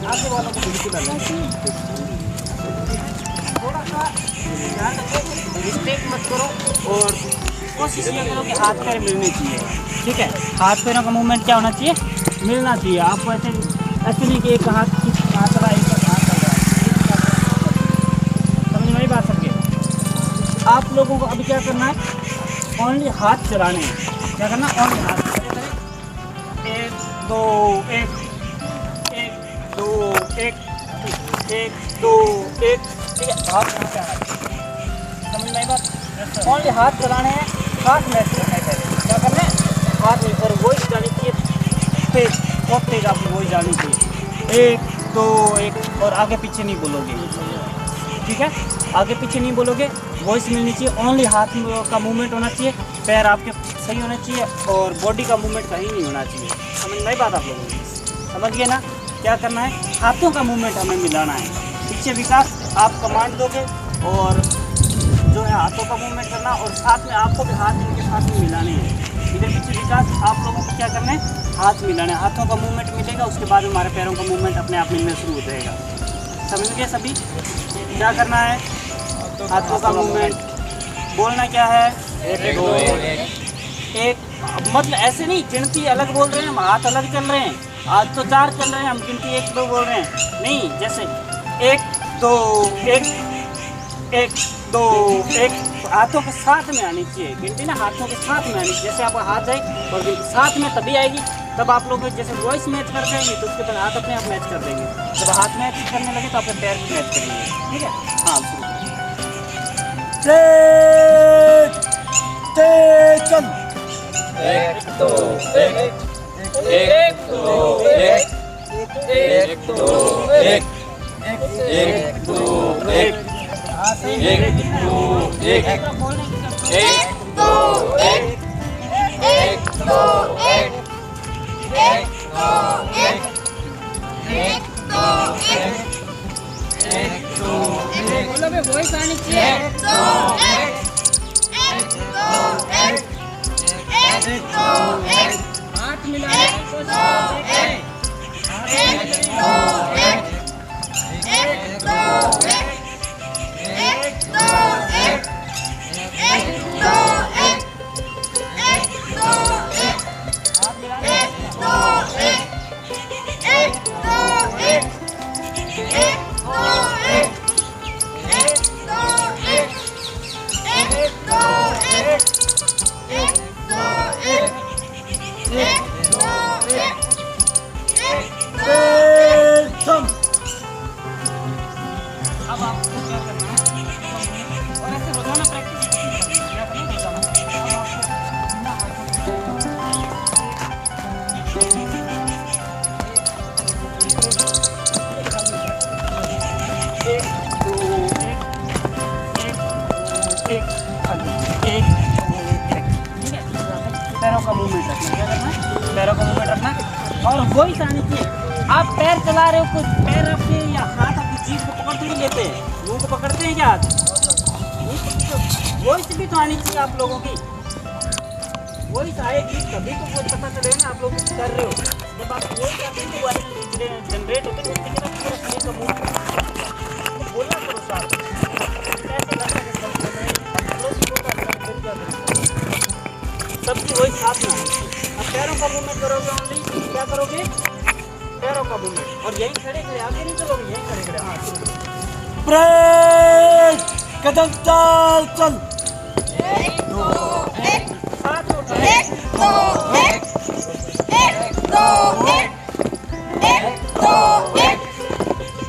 S1: आगे वालों को बिल्कुल अलग थोड़ा सा ध्यान रखो, मिस्टेक मत करो और कोशिश ये करो कि हाथ पैर मिलने चाहिए, ठीक है। हाथ पैरों का मूवमेंट क्या होना चाहिए? मिलना चाहिए। आपको ऐसे ऐसे नहीं कि एक हाथ रहा एक हाथ चल रहा है, समझ में नहीं बात सबके। आप लोगों को अभी क्या करना है? ओनली हाथ चलाने हैं। क्या करना? ओनली हाथ। 1 2 1 1 2 1 1 2 1, ठीक है। हाथ यहाँ पे आना चाहिए, समझ में आई बात? ओनली हाथ चलाने हैं, हाथ मैच करना है पहले। क्या करना है? हाथ में, और वॉइस जानी चाहिए तेज, बहुत तेज आपकी वॉइस जानी चाहिए। 1 2 1 और आगे पीछे नहीं बोलोगे, ठीक है। आगे पीछे नहीं बोलोगे, वॉइस मिलनी चाहिए। ओनली हाथ का मूवमेंट होना चाहिए, पैर आपके सही होने चाहिए और बॉडी का मूवमेंट कहीं नहीं होना चाहिए। समझ में आई बात आप लोगों की? समझ गए ना? क्या करना है? हाथों का मूवमेंट हमें मिलाना है। पीछे विकास आप कमांड दोगे और जो है हाथों का मूवमेंट करना, और साथ में आपको भी हाथ इनके साथ में मिलाने हैं। इधर पीछे विकास आप लोगों को क्या करना है, हाथ मिलाना है, हाथों का मूवमेंट मिलेगा, उसके बाद हमारे पैरों का मूवमेंट अपने आप मिलना शुरू हो जाएगा। समझ गए सभी? क्या करना है, हाथों का मूवमेंट, बोलना क्या है, एक मतलब ऐसे नहीं गिनती अलग बोल रहे हैं हम, हाथ अलग चल रहे हैं, आज तो 4 चल रहे हैं हम, गिनती 1 2 बोल रहे हैं नहीं, जैसे 1 2 1 1 2 1 हाथों के साथ में आनी चाहिए गिनती ना, हाथों के साथ में आनी चाहिए। जैसे आपका हाथ जाए और गिनती साथ में तभी आएगी, तब आप लोग जैसे वॉइस मैच कर जाएंगे तो उसके बाद हाथ अपने आप मैच कर देंगे, जब हाथ मैच करने लगे तो अपने पैर भी मैच करेंगे। ठीक है, हाँ शुरू
S3: चल
S4: 1 2 1 1 2 1 1 2 1 1 2 1 1 2 1 1 2 1 1 2 1 1 2 1 1 2 1 2
S2: बोलो बे वॉइस आनी चाहिए।
S4: 1 2 1 1 2 1 1 2 1
S2: हाथ मिलाने की कोशिश करें। अब आपको क्या करना है, और ऐसे रोजाना प्रैक्टिस क्या करना है, रोजाना। अब आपको बिना हाथों पैरों का मूवमेंट रखना, क्या करना है, पैरों का मूवमेंट रखना, और वही आनी चाहिए। आप पैर चला रहे हो, कुछ पैर आपके या हाथ आपकी चीज को पकड़ थोड़ी लेते हैं, मुंह को पकड़ते हैं क्या हाथ, वही भी तो आनी चाहिए आप लोगों की, वही आएगी तभी तो कुछ पता चलेगा ना आप लोग कुछ कर रहे हो। जब आप वही करते हैं तो वाइब्रेशन जनरेट होते हैं, उसके बाद पूरा शरीर का मूवमेंट बोलना करो साथ, ऐसे लगता है सबकी वही साथ में आनी चाहिए। अब पैरों का मूवमेंट करोगे, ओनली क्या करोगे, पैरों का मूवमेंट, और यही खड़े खड़े आगे नहीं चलोगे, यही खड़े खड़े, हाँ
S3: ब्रेक कदम चाल चल
S4: 1 2 1
S1: साथ में उठाओ।
S4: 1 2 1 1 2 1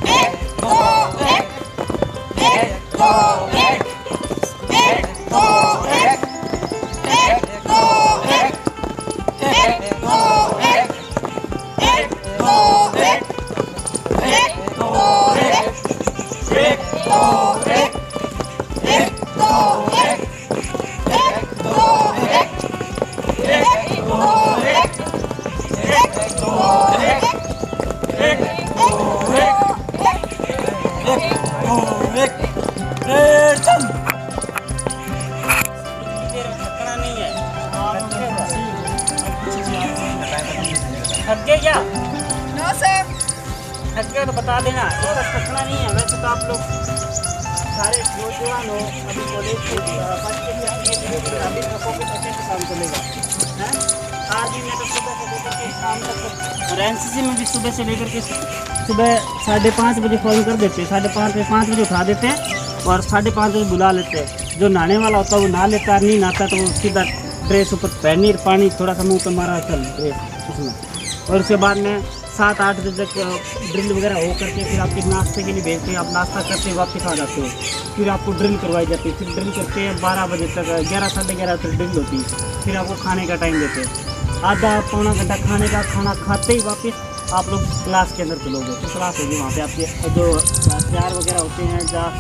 S4: 1 2 1 1 2 1 1 2 1 1 2 1 1 2 1 1 2 1 1 2 1 1 2 1 1 2 1 1 2 1 1 2 1
S1: थक गए क्या?
S2: No sir.
S1: थक गए तो बता देना, इसका थकना नहीं है। वैसे तो आप लोग सारे नौजवान हो, अभी कॉलेज के फर्स्ट के अभी फोकस अच्छे से काम चलेगा, हैं? आज भी मैं तो सुबह से लेकर के शाम तक, और एनसीसी में भी सुबह से लेकर के सुबह 5:30 बजे फ़ोन कर देते हैं, 5:30 बजे उठा देते हैं और 5:30 बजे बुला लेते हैं। जो नहाने वाला होता है वो नहा लेता है, नहीं नहाता तो वो सीधा ड्रेस ऊपर पहनी, पानी थोड़ा सा मुँह पे मारा, चल ड्रेस उसमें, और उसके बाद में 7-8 बजे तक ड्रिल वगैरह हो करके फिर आपके नाश्ते के लिए भेजते हैं, आप नाश्ता करते वापस आ जाते हो, फिर आपको ड्रिल करवाई जाती है, फिर ड्रिल करके 12 बजे तक 11 साढ़े 11 तक ड्रिल होती है, फिर आपको खाने का टाइम देते हैं, आधा पौना घंटा खाने का, खाना खाते ही वापस आप लोग क्लास के अंदर चलोगे, तो क्लास होगी वहाँ पे आपके जो हथियार वगैरह होते हैं, जहाँ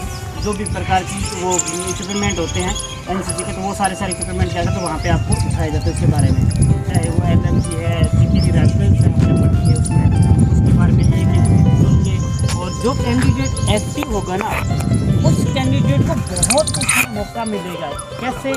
S1: जो भी प्रकार की वो इक्विपमेंट होते हैं एनसीसी के, तो वो सारे इक्विपमेंट क्या करते हैं वहाँ पे आपको सिखाए जाते हैं उसके बारे में, चाहे वो LMG है, CPG रेफरेंस है, आपने पढ़ी है उसमें, उसके बारे में एक और जो कैंडिडेट एक्टिव होगा ना, उस कैंडिडेट को बहुत कुछ
S2: मौका मिलेगा। कैसे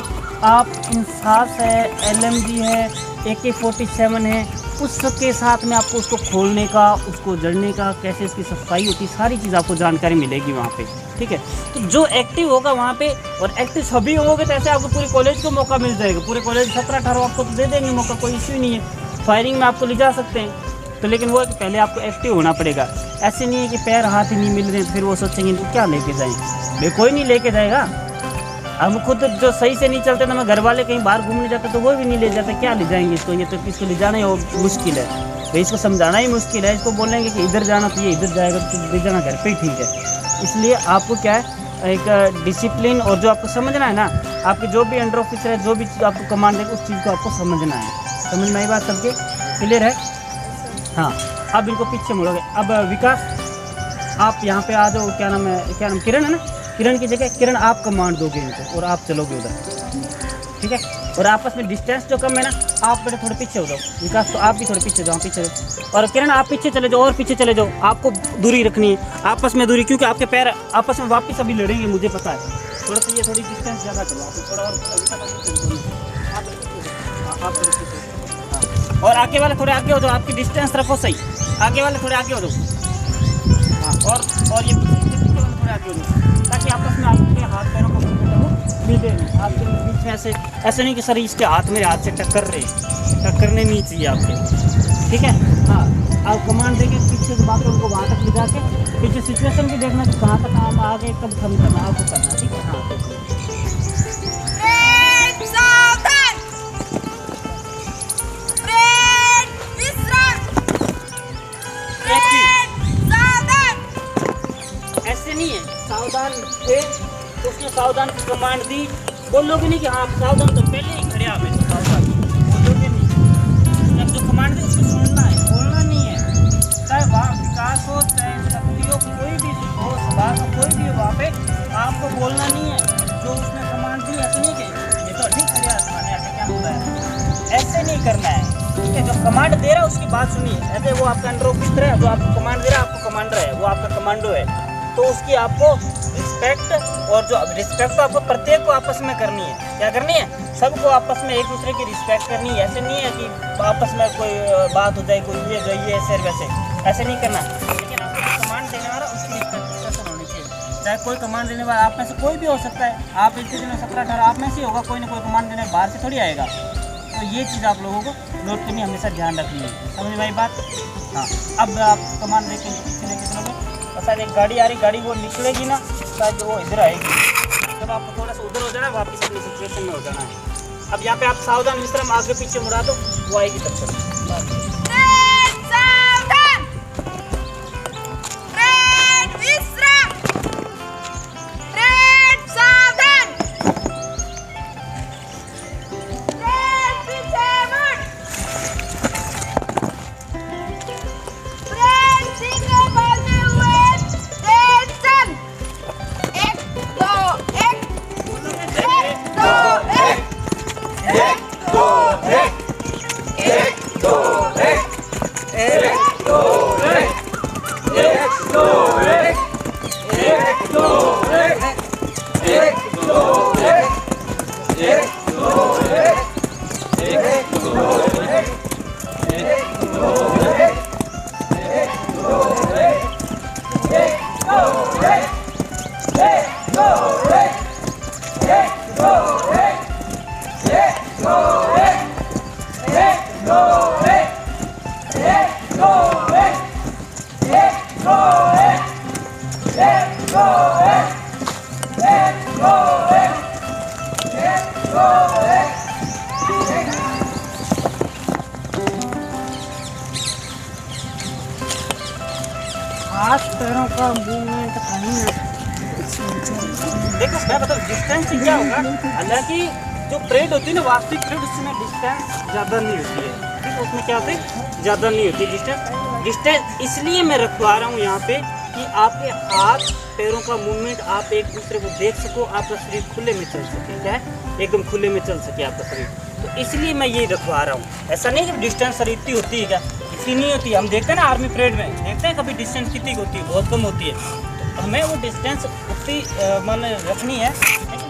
S2: आप इंसास है, LMG है, AK-47 है, उसके साथ में आपको उसको खोलने का, उसको जड़ने का, कैसे उसकी सफाई होती है, सारी चीज़ आपको जानकारी मिलेगी वहाँ पे। ठीक है, तो जो एक्टिव होगा वहाँ पे, और एक्टिव सभी होंगे तो ऐसे आपको पूरे कॉलेज को मौका मिल जाएगा। पूरे कॉलेज 17-18 आपको तो दे देंगे मौका, कोई इश्यू नहीं है। फायरिंग में आपको ले जा सकते हैं, तो लेकिन वो है कि पहले आपको एक्टिव होना पड़ेगा। ऐसे नहीं है कि पैर हाथ ही नहीं मिल रहे हैं फिर वो सोचेंगे तो क्या लेके जाएँ। भाई कोई नहीं लेके जाएगा। हम खुद जो सही से नहीं चलते ना, मैं घर वाले कहीं बाहर घूमने जाते तो वो भी नहीं ले जाते, क्या ले जाएंगे इसको। ये तो इसको ले जाना ही मुश्किल है भाई, इसको समझाना ही मुश्किल है। इसको बोलेंगे कि इधर जाना तो ये इधर जाएगा, तो ले जाना घर पे ही ठीक है। इसलिए आपको क्या है, एक डिसिप्लिन और जो आपको समझना है ना, आपके जो भी अंडर ऑफिसर है, जो भी चीज़ आपको कमांड देगा उस चीज़ को आपको समझना है। समझ में आई बात सबके? क्लियर है? हाँ, अब इनको पीछे मुड़ोगे। अब विकास आप यहाँ पे आ जाओ। क्या नाम है, क्या नाम, किरण है ना? किरण की जगह किरण आप कमांड दोगे इनको और आप चलोगे उधर। ठीक है, और आपस में डिस्टेंस जो कम है ना, आप बेटे थोड़े पीछे हो जाओ। विकास तो आप भी थोड़े पीछे जाओ, पीछे जाओ। और किरण आप पीछे चले जाओ और पीछे चले जाओ। आपको दूरी रखनी है, आपस में दूरी, क्योंकि आपके पैर आपस में वापस अभी लड़ेंगे, मुझे पता है। थोड़ा सा ये थोड़ी डिस्टेंस ज़्यादा करो आप, थोड़ा और आगे वाले थोड़े आगे हो जाओ। आपकी डिस्टेंस रखो सही, आगे वाले थोड़े आगे हो जाओ। हाँ, और ये पीछे वाले थोड़े आगे हो जाओ, ताकि आपस में आपके हाथ पैरों को मिले नहीं। आपके बीच में ऐसे नहीं कि सर इसके हाथ मेरे हाथ से टक्कर रहे, टक्करने नहीं चाहिए आपके। ठीक है, हाँ, आप कमांड देके पीछे की बातों को वहाँ तक ले जाके पीछे सिचुएशन भी देखना कि कहाँ तक आप आगे कब खत्म करना आपको करना। ठीक है, हाँ। ऐसे नहीं है, सावधान थे उसने सावधान की कमांड दी, बोलोगे नहीं कि हाँ सावधान, तो पहले ही खड़े आप सावधान बोलोगे नहीं। जब जो कमांड दी उसको सुनना है, बोलना नहीं है। चाहे वहाँ विकास हो, चाहे शक्ति हो, कोई भी हो, सभा हो, कोई भी हो, वहाँ पे आपको बोलना नहीं है। जो उसने कमांड दी ऐसे नहीं कि ये तो ठीक खड़े आसमान ऐसे क्या होता है, ऐसे नहीं करना है। ठीक है, जो कमांड दे रहा है उसकी बात सुनिए। ऐसे वो आपका अंडर ऑफिसर है, जो आपको कमांड दे रहा है, आपको कमांडर है, वो आपका कमांडो है, तो उसकी आपको रिस्पेक्ट, और जो रिस्पेक्ट तो आपको प्रत्येक को आपस में करनी है। क्या करनी है? सबको आपस में एक दूसरे की रिस्पेक्ट करनी है। ऐसे नहीं है कि आपस में कोई बात हो जाए, कोई ये गई है सर, वैसे ऐसे नहीं करना। लेकिन आपको जो कमांड देने वाला उसकी रिस्पेक्ट होनी चाहिए। चाहे कोई कमांड देने वाला आप में से कोई भी हो सकता है, आप एक दिन में 17-18 आप में से होगा, कोई ना कोई कमांड देने बाहर से थोड़ी आएगा। तो ये चीज़ आप लोगों को नोट करनी, हमेशा ध्यान रखनी है। समझ में आई बात? हाँ, अब आप कमांड देके पीछे लेके चलोगे, और शायद एक गाड़ी आ रही, गाड़ी वो निकलेगी ना, शायद वो इधर आएगी, तब आपको थोड़ा सा उधर हो जाना, वापस अपनी सिचुएशन में हो जाना है। अब यहाँ पे आप सावधान विश्राम आगे पीछे मुड़ा दो, वो आएगी तब तक। हाथ पैरों का मूवमेंट कहीं देखो, मैं बताऊँ डिस्टेंस क्या होगा। हालांकि जो परेड होती है ना, वास्तविक परेड, उसमें डिस्टेंस ज़्यादा नहीं होती है। ठीक है, उसमें क्या होता है, ज़्यादा नहीं होती डिस्टेंस इसलिए मैं रखवा रहा हूँ यहाँ पे कि आपके हाथ पैरों का मूवमेंट आप एक दूसरे को देख सको, आपका शरीर खुले में चल सके। क्या है, एकदम खुले में चल सके आपका शरीर, तो इसलिए मैं ये रखवा रहा हूँ। ऐसा नहीं कि डिस्टेंस सर इतनी होती है, क्या इतनी नहीं होती। हम देखते हैं ना आर्मी परेड में, देखते हैं कभी डिस्टेंस कितनी होती है, बहुत कम होती है। तो हमें वो डिस्टेंस उतनी मान रखनी है, लेकिन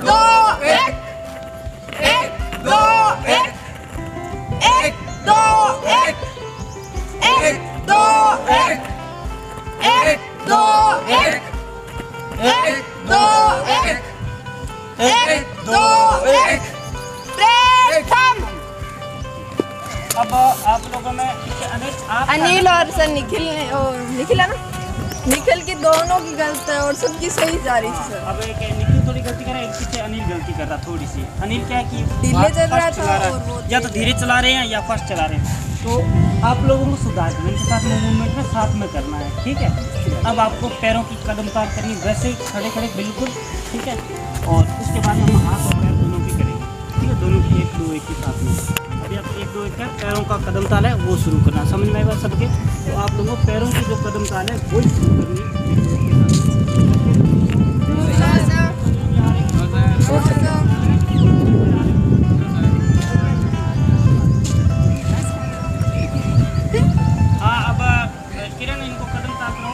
S4: एक दो एक, एक दो एक, प्रथम।
S2: अब आप लोगों में
S5: अनिल और सर निखिल ने, और निखिल है ना, निखिल की दोनों की गलत है और सबकी सही जा रही थी सर।
S2: अब एक निखिल थोड़ी गलती कर रहा है, एक पीछे अनिल गलती कर रहा थोड़ी सी। अनिल क्या है कि
S5: धीरे चल रहा
S2: फर्स्ट
S5: था
S2: चला रहा है।
S5: और वो
S2: या तो धीरे चला रहे हैं या फर्स्ट चला रहे हैं। तो आप लोगों को सुधार करना, इनके साथ में मूवमेंट में साथ में करना है, ठीक है। अब आपको पैरों की कदम ताल करनी, वैसे ही खड़े खड़े बिल्कुल, ठीक है। और उसके बाद हम हाथ और पैर दोनों की करेंगे, ठीक है, दोनों की 1 2 1 के साथ में। अभी आप 1 2 1 कर पैरों का कदम ताल है वो शुरू करना, समझ में आएगा सबके। तो आप लोगों को पैरों की जो कदम ताल है वही शुरू करनी है। हाँ, अब किरण इनको कदम ताल करो।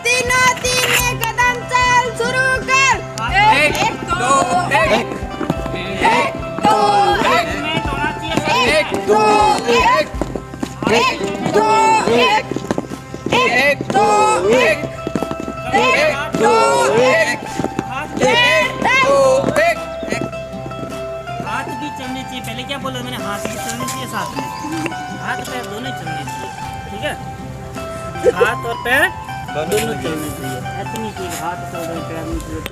S5: तीनों तीन में कदम चाल शुरू कर। एक दो एक, एक दो एक,
S2: में होना चाहिए।
S4: एक दो एक, एक दो एक, एक दो एक, एक दो एक,
S2: हाथ हाथ भी चलने चाहिए। पहले क्या बोला मैंने, हाथ भी चलने चाहिए साथ में, हाथ पैर दोनों चलने चाहिए, ठीक है। हाथ और पैर दोनों चलने चाहिए, ऐसे नहीं कि हाथ चल रहे पैर नहीं चल रहे।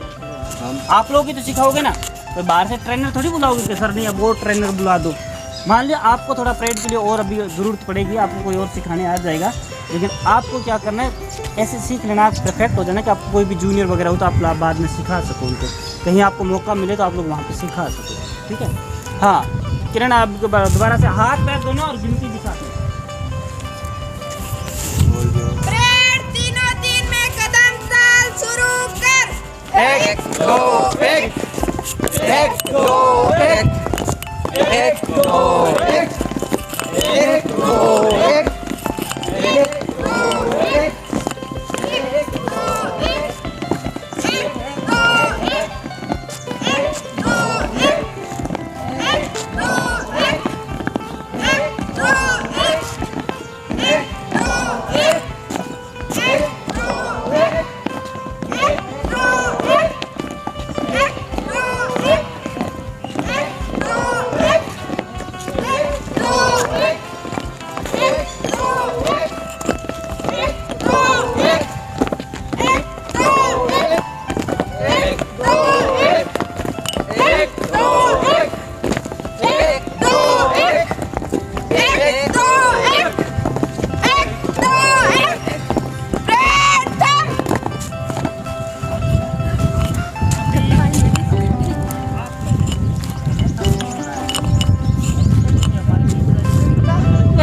S2: आप लोग ही तो सिखाओगे ना, तो बाहर से ट्रेनर थोड़ी बुलाओगे कि सर नहीं अब वो ट्रेनर बुला दो। मान लिया आपको थोड़ा परेड के लिए और अभी ज़रूरत पड़ेगी, आपको कोई और सिखाने आ जाएगा, लेकिन आपको क्या करना है, ऐसे सीख लेना, आप परफेक्ट हो जाना कि आपको कोई भी जूनियर वगैरह हो तो आप बाद में सिखा सको उनको, कहीं आपको मौका मिले तो आप लोग वहाँ पे सिखा सको, ठीक है। हाँ किरण, आप दोबारा से हाथ पैर दोनों और गिनती भी साथ में।
S5: तीनों तीन में कदम चाल शुरू कर।
S4: एक दो एक, एक दो एक, एक दो एक, एक दो एक, एक दो एक,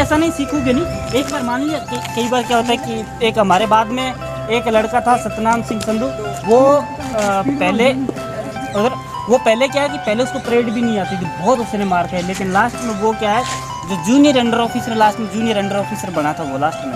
S2: ऐसा नहीं सीखोगे नहीं। एक बार मान लिया कि कई बार क्या होता है कि एक हमारे बाद में एक लड़का था सतनाम सिंह संधू, वो पहले क्या है कि पहले उसको परेड भी नहीं आती थी, बहुत उसने मार खाई, लेकिन लास्ट में वो क्या है, जो जूनियर अंडर ऑफिसर, लास्ट में जूनियर अंडर ऑफिसर बना था वो लास्ट में,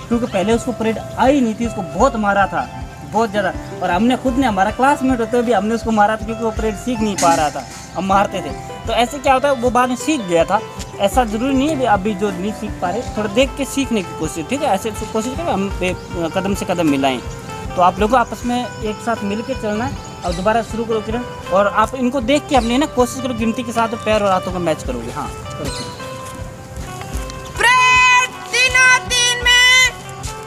S2: क्योंकि पहले उसको परेड आई नहीं थी, उसको बहुत मारा था, बहुत ज़्यादा। और हमने खुद ने, हमारा क्लासमेट होते हुए भी हमने उसको मारा था, क्योंकि वो परेड सीख नहीं पा रहा था, हम मारते थे। तो ऐसे क्या होता है, वो बाद में सीख गया था। ऐसा ज़रूरी नहीं है कि अभी जो नहीं सीख पा रहे, थोड़ा देख के सीखने की कोशिश, ठीक है, ऐसे कोशिश करें हम कदम से कदम मिलाएं। तो आप लोगों को आपस में एक साथ मिल के चलना है। अब दोबारा शुरू करो किरण, और आप इनको देख के अपनी ना कोशिश करो गिनती के साथ पैर और हाथों का मैच करोगे। हाँ करो।
S5: तीनों तीन में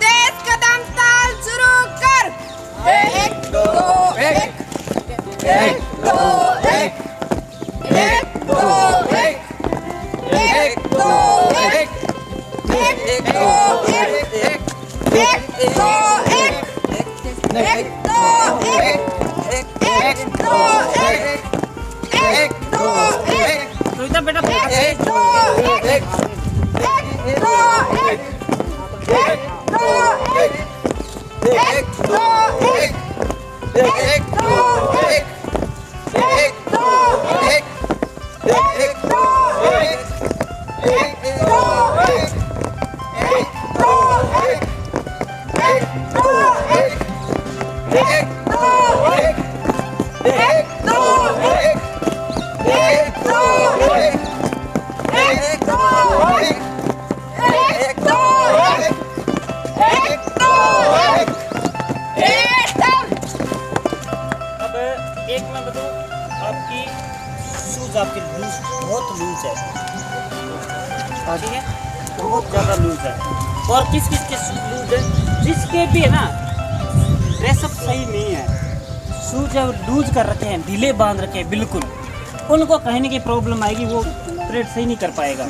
S5: तेज कदम ताल शुरू कर। एक दो एक,
S4: एक दो एक, एक दो एक, एक दो एक, एक दो एक, एक दो एक, एक दो एक, एक दो एक, एक दो एक,
S2: तो इधर बेटा
S4: एक दो एक, एक दो एक, एक दो एक, एक दो एक, एक दो एक, एक दो एक, एक दो एक, एक दो एक, एक दो एक, एक दो एक, एक दो एक, एक दो एक, एक दो एक, एक दो एक, एक दो एक, एक दो एक,
S2: ठीक है, बहुत ज़्यादा लूज है। और किस किस के शूज लूज है, जिसके भी है ना ड्रेसअप सही नहीं है, शूज जब लूज कर रखे हैं, ढीले बांध रखे हैं बिल्कुल, उनको कहने की प्रॉब्लम आएगी, वो परेड सही नहीं कर पाएगा।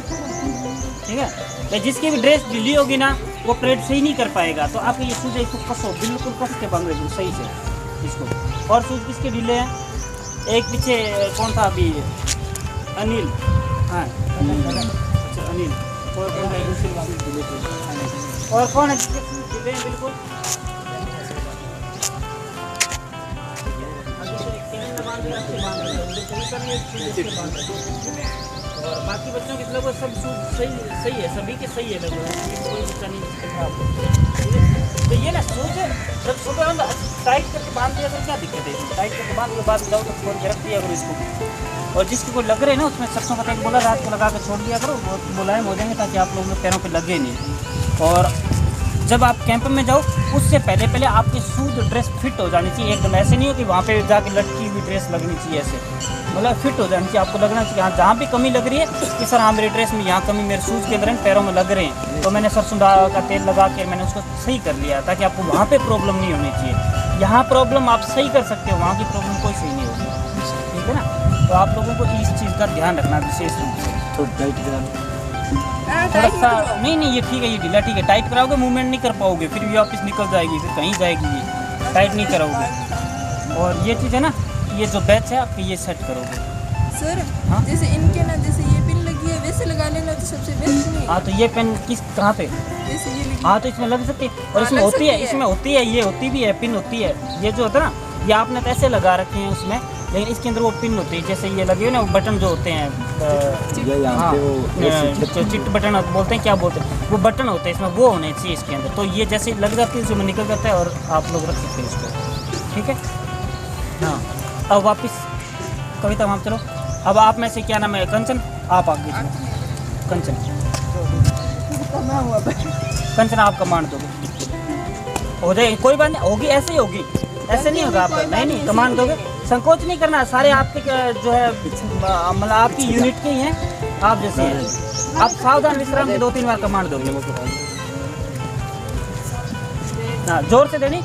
S2: ठीक है, तो जिसकी भी ड्रेस ढीली होगी ना वो परेड सही नहीं कर पाएगा। तो आप ये शूज इसको कसो, बिल्कुल कस के बांध रहे सही से इसको। और शूज किसके ढीले हैं, एक पीछे कौन था अभी, अनिल, हाँ अच्छा अनिल, और कौन है जिसके शूज ढीले हैं बिल्कुल, और बाकी बच्चों के लगभग सब शूज सही है, सभी के सही है लगभग, कोई बच्चा नहीं है। तो ये ना शूज जब सुबह हम टाइट करके बांध दिया तो क्या दिक्कत है, टाइट करके बांध के बाद जाओ तो खोल के रख दिया करो इसको। और जिसको कोई लग रहे हैं ना उसमें सरसों का तेल बोला रात को लगा के छोड़ दिया करो, वो मुलायम हो जाएंगे ताकि आप लोगों के पैरों पर लगे नहीं। और जब आप कैंप में जाओ उससे पहले आपकी शूज ड्रेस फिट हो जानी चाहिए, एकदम ऐसे नहीं हो कि वहाँ पे जाके लटकी हुई ड्रेस लगनी चाहिए, ऐसे मतलब फिट हो जानी चाहिए। आपको लगना चाहिए हाँ जहाँ भी कमी लग रही है कि सर हाँ मेरी ड्रेस में यहाँ कमी मेरे शूज़ के अंदर पैरों में लग रहे हैं, तो मैंने सरसों का तेल लगा के मैंने उसको सही कर लिया ताकि आपको वहाँ पे प्रॉब्लम नहीं होनी चाहिए। यहाँ प्रॉब्लम आप सही कर सकते हो, वहाँ की प्रॉब्लम कोई सही नहीं होगी। ठीक है ना, तो आप लोगों को इस चीज़ का ध्यान रखना विशेष रूप से। थोड़ा सा नहीं ये ठीक है, ये ढीला ठीक है, टाइट कराओगे मूवमेंट नहीं कर पाओगे, फिर भी वापस निकल जाएगी, फिर कहीं जाएगी, ये टाइट नहीं कराओगे। और ये चीज़ है ना, ये जो बैच है आपकी ये सेट करोगे
S5: सर।
S2: हाँ?
S5: जैसे इनके ना जैसे ये पिन लगी है वैसे लगा लेना तो सबसे बेस्ट नहीं।
S2: हाँ तो ये पेन किस कहाँ पे,
S5: जैसे ये लगी,
S2: हाँ तो इसमें लग सकती है, और इसमें
S5: लग
S2: होती है,
S5: सकती है।
S2: इसमें होती है, ये होती भी है, पिन होती है। ये जो होता है ना, ये आपने तो ऐसे लगा रखे हैं उसमें, लेकिन इसके अंदर वो पिन होती है, जैसे ये लगे हुए ना वो बटन जो होते हैं, हाँ चिट बटन बोलते हैं, क्या बोलते हैं, वो बटन होते हैं इसमें, वो होने चाहिए इसके अंदर। तो ये जैसे लग जाती है उसमें निकल जाता है और आप लोग रख सकते हैं इसको। ठीक है, हाँ अब वापस कविता वहाँ चलो। अब आप में से क्या नाम है, कंचन, आप आगे कंचन, कंचन आप कमांड दोगे, हो जाएगी कोई बात नहीं, होगी ऐसे ही होगी, ऐसे नहीं होगा। आप नहीं कमांड दोगे, संकोच नहीं करना, सारे आपके जो है मतलब आपकी यूनिट के ही हैं, आप जैसे हैं। आप सावधान विश्राम के 2-3 बार कमांड दोगे, हाँ जोर से देनी,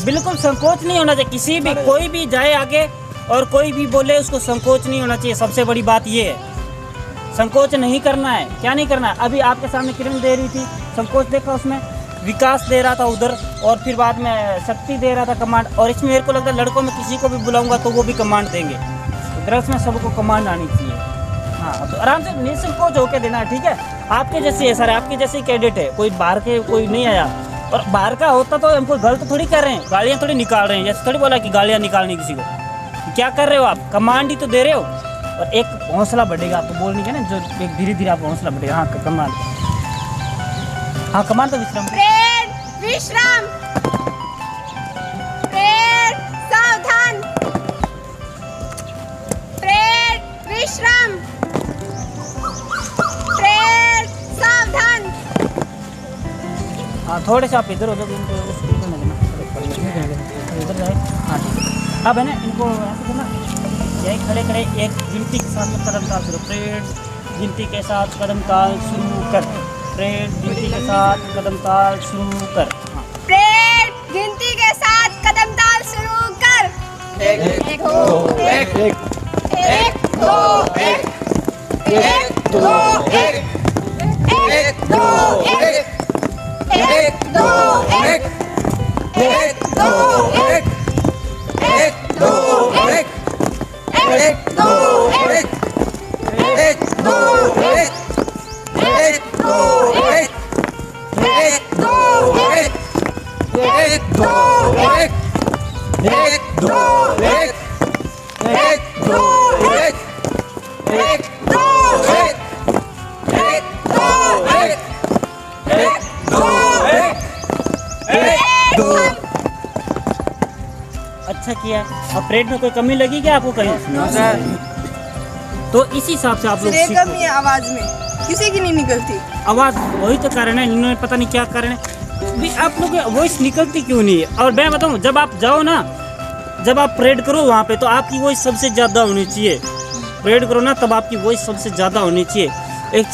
S2: बिल्कुल संकोच नहीं होना चाहिए। किसी भी कोई भी जाए आगे और कोई भी बोले उसको संकोच नहीं होना चाहिए, सबसे बड़ी बात ये है, संकोच नहीं करना है। क्या नहीं करना है, अभी आपके सामने किरण दे रही थी, संकोच देखा उसमें, विकास दे रहा था उधर, और फिर बाद में शक्ति दे रहा था कमांड, और इसमें मेरे को लगता है लड़कों में किसी को भी बुलाऊंगा तो वो भी कमांड देंगे, तो गर्ल्स में सबको कमांड आनी चाहिए। हाँ तो आराम से निसंकोच होकर देना है, ठीक है। आपके जैसे है सर, आपके जैसे कैडेट है, कोई बाहर के कोई नहीं आया, और बाहर का होता तो हमको गलत थोड़ी कर रहे हैं, गालियाँ थोड़ी निकाल रहे हैं, जैसे थोड़ी बोला कि गालियाँ निकालनी किसी को, क्या कर रहे हो आप, कमांड ही तो दे रहे हो। और एक हौसला बढ़ेगा आपको बोलने का ना, जो एक धीरे धीरे आपको हौसला बढ़ेगा। हाँ कमांड, हाँ कमांड तो विश्राम,
S5: विश्राम, परेड सावधान, परेड विश्राम, परेड सावधान।
S2: हाँ थोड़े से आप इधर हो जाओगे, इनको स्पीकर में देना, इधर जाए। हाँ ठीक है, अब है ना इनको ऐसे करना, यही खड़े खड़े एक गिनती के साथ में कदम ताल शुरू, परेड गिनती के साथ कदम ताल शुरू कर, परेड गिनती के साथ कदम ताल शुरू कर।
S5: परेड गिनती के साथ कदम ताल शुरू कर। एक दो एक, एक दो एक, एक दो एक, एक दो एक, एक दो एक, एक दो एक, एक दो एक, एक दो एक, एक दो एक, एक दो एक, एक दो एक, एक दो एक, एक दो एक, एक दो एक, एक दो एक, एक दो एक, एक दो एक, एक दो।
S2: अच्छा किया। अब परेड में कोई कमी लगी क्या आपको कहीं? तो इसी हिसाब से आप लोग
S5: सिरे
S2: सीखो।
S5: कमी है आवाज में, किसी की नहीं निकलती
S2: आवाज़, वही तो कारण है, इन्होंने पता नहीं क्या कारण है भी आप लोग वॉइस निकलती क्यों नहीं है। और मैं बताऊँ, जब आप जाओ ना, जब आप परेड करो वहाँ पे, तो आपकी वॉइस सबसे ज़्यादा होनी चाहिए। परेड करो ना तब आपकी वॉइस सबसे ज़्यादा होनी चाहिए।
S1: एक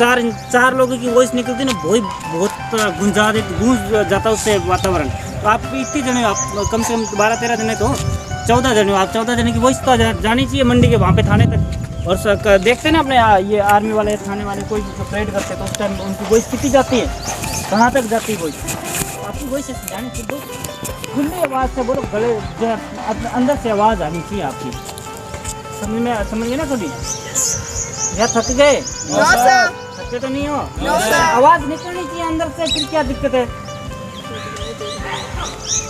S1: चार लोगों की वॉइस निकलती ना, बहुत गूंज जाता उससे वातावरण। तो आप इतनी जने, आप कम से कम 12-13 जने तो 14 जने हो आप, 14 जने की वॉइस तो जानी चाहिए मंडी के वहाँ पे थाने तक। और देखते ना अपने ये आर्मी वाले थाने वाले कोई परेड करते तो उस टाइम उनकी वॉइस कितनी जाती है, कहाँ तक जाती है वॉइस। आपकी वॉइस ऐसे जानी चाहिए, खुली आवाज़ से बोलो, गले जो है अंदर से आवाज़ आनी चाहिए आपकी। समझ गए ना कभी? या थक गए? थके तो नहीं हो? आवाज़ निकलनी चाहिए अंदर से, फिर क्या दिक्कत है?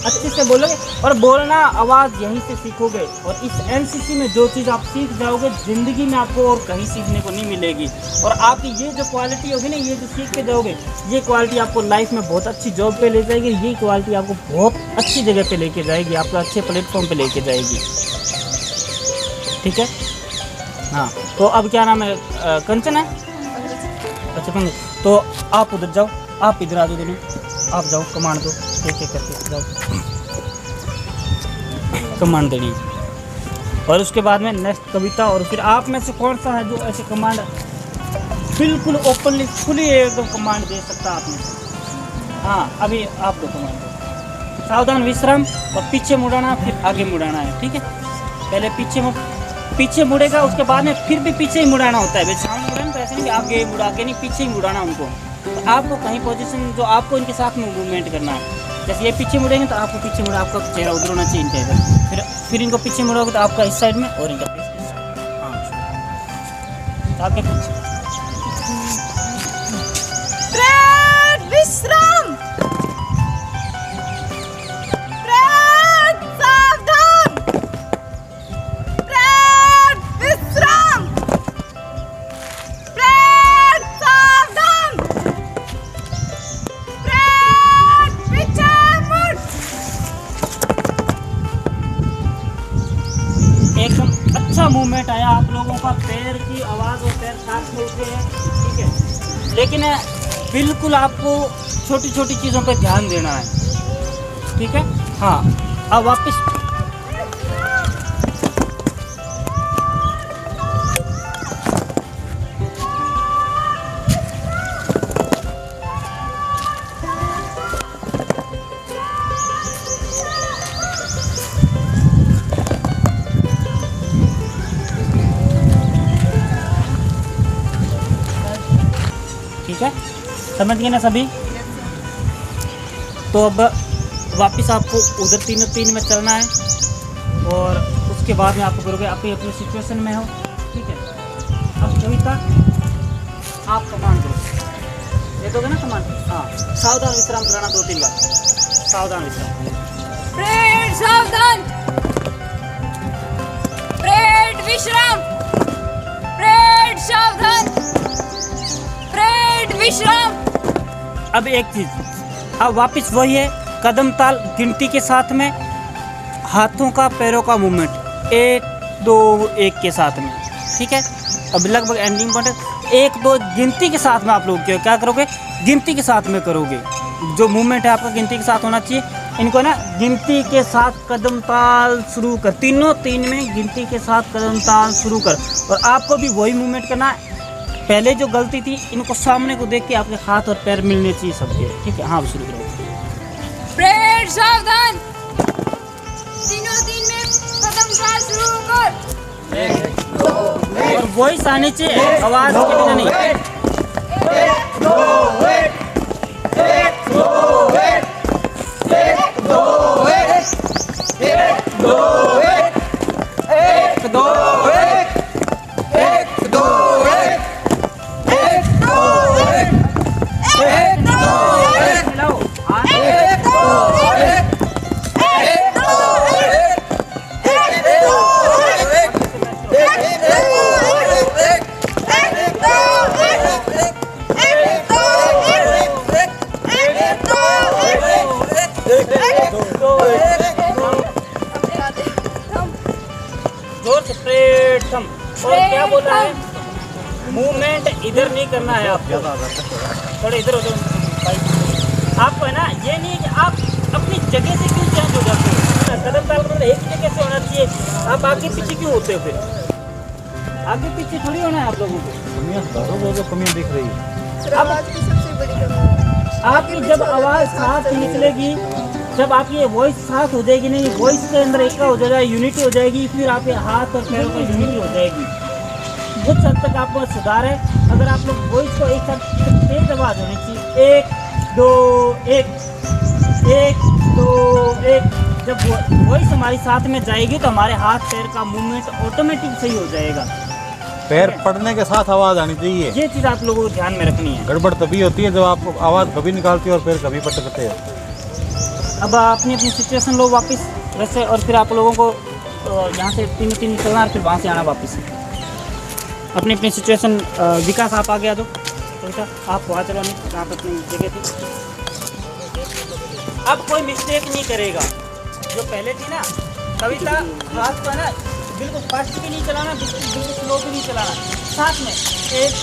S1: अच्छे से बोलोगे और बोलना आवाज़ यहीं से सीखोगे। और इस एनसीसी में जो चीज़ आप सीख जाओगे ज़िंदगी में आपको और कहीं सीखने को नहीं मिलेगी। और आपकी ये जो क्वालिटी होगी ना, ये जो सीख के जाओगे, ये क्वालिटी आपको लाइफ में बहुत अच्छी जॉब पे ले जाएगी। ये क्वालिटी आपको बहुत अच्छी जगह पे लेके जाएगी, आपको अच्छे प्लेटफॉर्म पे लेके जाएगी। ठीक है, हाँ। तो अब क्या नाम है, कंचन है? अच्छा पंकज, तो आप उधर जाओ, आप इधर आ जाओ दोनों, आप जाओ कमांड दो, एक एक करके जाओ कमांड देनी। और उसके बाद में नेक्स्ट कविता। और फिर आप में से कौन सा है जो ऐसे कमांड बिल्कुल ओपनली खुली एकदम कमांड दे सकता आप में से? हाँ, अभी आप दो कमांड दो। सावधान, विश्राम, और पीछे मुड़ाना, फिर आगे मुड़ाना है। ठीक है, पहले पीछे मुड़ेगा, उसके बाद में फिर भी पीछे ही मुड़ाना होता है। वैसे साउंड मुड़ाना तो ऐसे नहीं कि आगे मुड़ा के नहीं, पीछे ही मुड़ाना उनको। तो आपको कहीं पोजीशन जो आपको इनके साथ में मूवमेंट करना है। जैसे ये पीछे मुड़ेंगे तो आपको पीछे मुड़ा, आपका चेहरा उधर होना चाहिए इनका इधर। फिर इनको पीछे मुड़ोगे तो आपका इस साइड में और इनका इस साइड। हाँ, आपके पीछे
S5: विश्राम, सावधान, विश्राम, सावधान, पीछे मुड़।
S1: एकदम अच्छा मूवमेंट आया आप लोगों का, पैर की आवाज़ और पैर साथ में उठे हैं। ठीक है, लेकिन बिल्कुल आपको छोटी छोटी चीज़ों पर ध्यान देना है। ठीक है, हाँ। अब वापस ठीक है, समझ गए ना सभी? तो अब वापस आपको उधर तीन में चलना है। और उसके बाद में आपको करोगे अपनी सिचुएशन में हो। ठीक है, अब कविता आप कमांड दो, दे दोगे ना कमांड? हाँ, सावधान, विश्राम कराना 2-3 बार। सावधान, विश्राम,
S5: परेड सावधान, परेड विश्राम, परेड सावधान, परेड विश्राम।
S1: अब एक चीज़, अब वापस वही है, कदम ताल गिनती के साथ में, हाथों का पैरों का मूवमेंट 1 2 1 के साथ में। ठीक है, अब लगभग एंडिंग पॉइंट है। 1 2 गिनती के साथ में आप लोग क्या करोगे? गिनती के साथ में करोगे। जो मूवमेंट है आपका गिनती के साथ होना चाहिए। इनको ना गिनती के साथ कदम ताल शुरू कर, तीन में गिनती के साथ कदम ताल शुरू कर। और आपको भी वही मूवमेंट करना है। पहले जो गलती थी, इनको सामने को देख के आपके हाथ और पैर मिलने चाहिए सबके। ठीक है, हाँ, शुरू करो।
S5: परेड सावधान, तीनों तीन में कदम ताल शुरू कर।
S4: 1 2
S1: और वॉइस आनी चाहिए, आवाज़ के बिना नहीं।
S4: 1 2 1 1 2 1 1 2 1 1 2 1 1 2 1 1 2 1 1 2 1 1 2 1
S1: मिलाओ, हाँ।
S4: 1 2 1 1 2 1 1 2
S1: जोर से परेड थम। और क्या बोल रहा है? मूवमेंट इधर नहीं करना है आपको, थोड़ा इधर हो जाओ। आपको है ना, ये नहीं है कि आप अपनी जगह से क्यों चेंज हो जाते हो। कदम ताल मतलब एक जगह से होना चाहिए, आप आगे पीछे क्यों होते हो फिर?
S2: आगे पीछे थोड़ी होना है आप लोगों को।
S3: कमियां सुधारो, वो जो कमियां दिख रही है।
S5: सर आवाज की सबसे बड़ी कमी है।
S2: आपकी जब आवाज़ साफ निकलेगी, जब आपकी ये वॉइस साफ हो जाएगी, नहीं वॉइस के अंदर एक हो जाएगा, यूनिटी हो जाएगी, फिर आपके हाथ और पैरों की यूनिटी हो जाएगी। कुछ हद तक आपको सुधार है। अगर आप लोग वॉइस को एक साथ तेज आवाज़ होनी चाहिए, 1 2 1 1 2 1। जब वॉइस हमारी साथ में जाएगी तो हमारे हाथ पैर का मूवमेंट ऑटोमेटिक सही हो जाएगा।
S3: पैर पड़ने के साथ आवाज आनी चाहिए।
S2: ये चीज़ आप लोगों को ध्यान में रखनी है।
S3: गड़बड़ तभी होती है जब आप आवाज कभी निकालते हो और पैर कभी पटकते हो।
S2: अब अपनी अपनी सिचुएशन लो वापस वैसे, और फिर आप लोगों को यहाँ से 3 चलना, फिर वहाँ से आना वापस। अपनी अपनी सिचुएशन। विकास आप आ गया तो बेटा आप वहाँ चलो, नहीं आप अपनी जगह थी। अब कोई मिस्टेक नहीं करेगा। जो पहले थी ना कविता, रात का ना बिल्कुल फास्ट भी नहीं चलाना, बिल्कुल स्लो भी नहीं चलाना, साथ में 1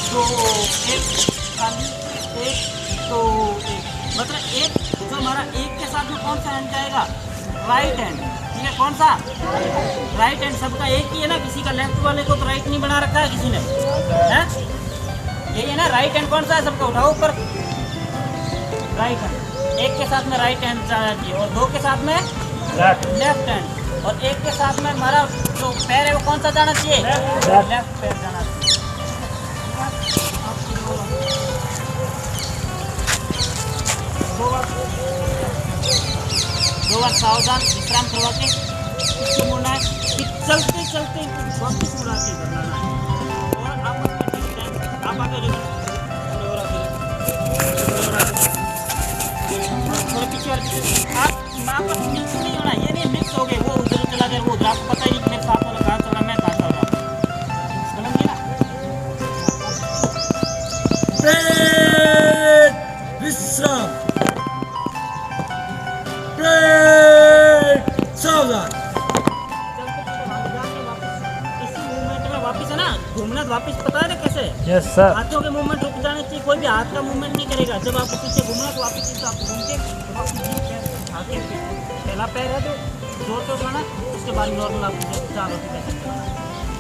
S2: 2 1 खाली 1 2 1। मतलब एक जो हमारा एक के साथ में कौन सा हैंड जाएगा, राइट हैंड, ठीक है। कौन सा राइट हैंड, सबका एक ही है ना, किसी का लेफ्ट वाले को तो राइट नहीं बना रखा है किसी ने, है यही है ना। राइट हैंड कौन सा है, सबका उठाओ ऊपर, राइट हैंड। एक के साथ में राइट हैंड जाना चाहिए और 2 के साथ में लेफ्ट हैंड, और एक के साथ में हमारा जो पैर है वो कौन सा जाना चाहिए, लेफ्ट पैर जाना चाहिए। दो बार सावधान विश्राम करवा के इसको मुड़ना है, फिर चलते चलते वापस मुड़ा के बनाना है। और आप आगे थोड़ा पीछे आप वापस मिक्स नहीं होना, ये नहीं मिक्स हो गए, वो उधर चला गया, वो उधर, आपको पता ही नहीं मेरे साथ वाला कहाँ चल रहा, मैं कहाँ चल रहा हूँ, समझिए ना।
S3: विश्राम, सावधान।
S2: इसी मूवमेंट में वापस है ना घूमना, वापस पता है ना कैसे।
S3: Yes sir.
S2: हाथों के मूवमेंट रुक जाने चाहिए, कोई भी हाथ का मूवमेंट नहीं करेगा। जब आपको पीछे घूमना तो वापस पीछे आप घूम के आगे, पहला पैर है तो जोर से उठाना, उसके बाद नॉर्मल आप 4 रोटी पैसे उठाना।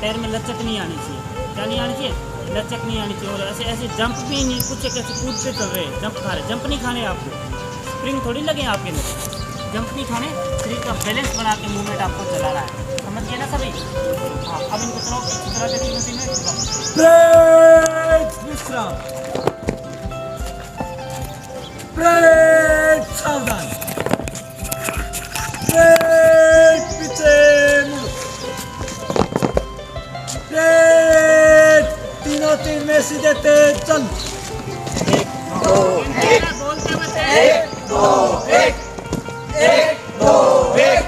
S2: पैर में लचक नहीं आनी चाहिए, क्या नहीं आनी चाहिए, लचक नहीं आनी चाहिए। और ऐसे ऐसे जंप भी नहीं, कुछ कैसे कूदते चल रहे हैं, जंप खा रहे, जंप नहीं खाने आपको, स्प्रिंग थोड़ी लगे आपके अंदर, जंप नहीं खाने, शरीर का बैलेंस बना के मूवमेंट आपको चला रहा है, समझिए ना सभी। हाँ अब इनको चलो इस तरह से 3 मिनट
S3: विश्राम, ब्रेक, सावधान, ब्रेक, पीछे मुड़, ब्रेक, 3 में सीधे तेज चल।
S2: 1 2 1 बोलते मत 1 2 1
S3: 1 2 1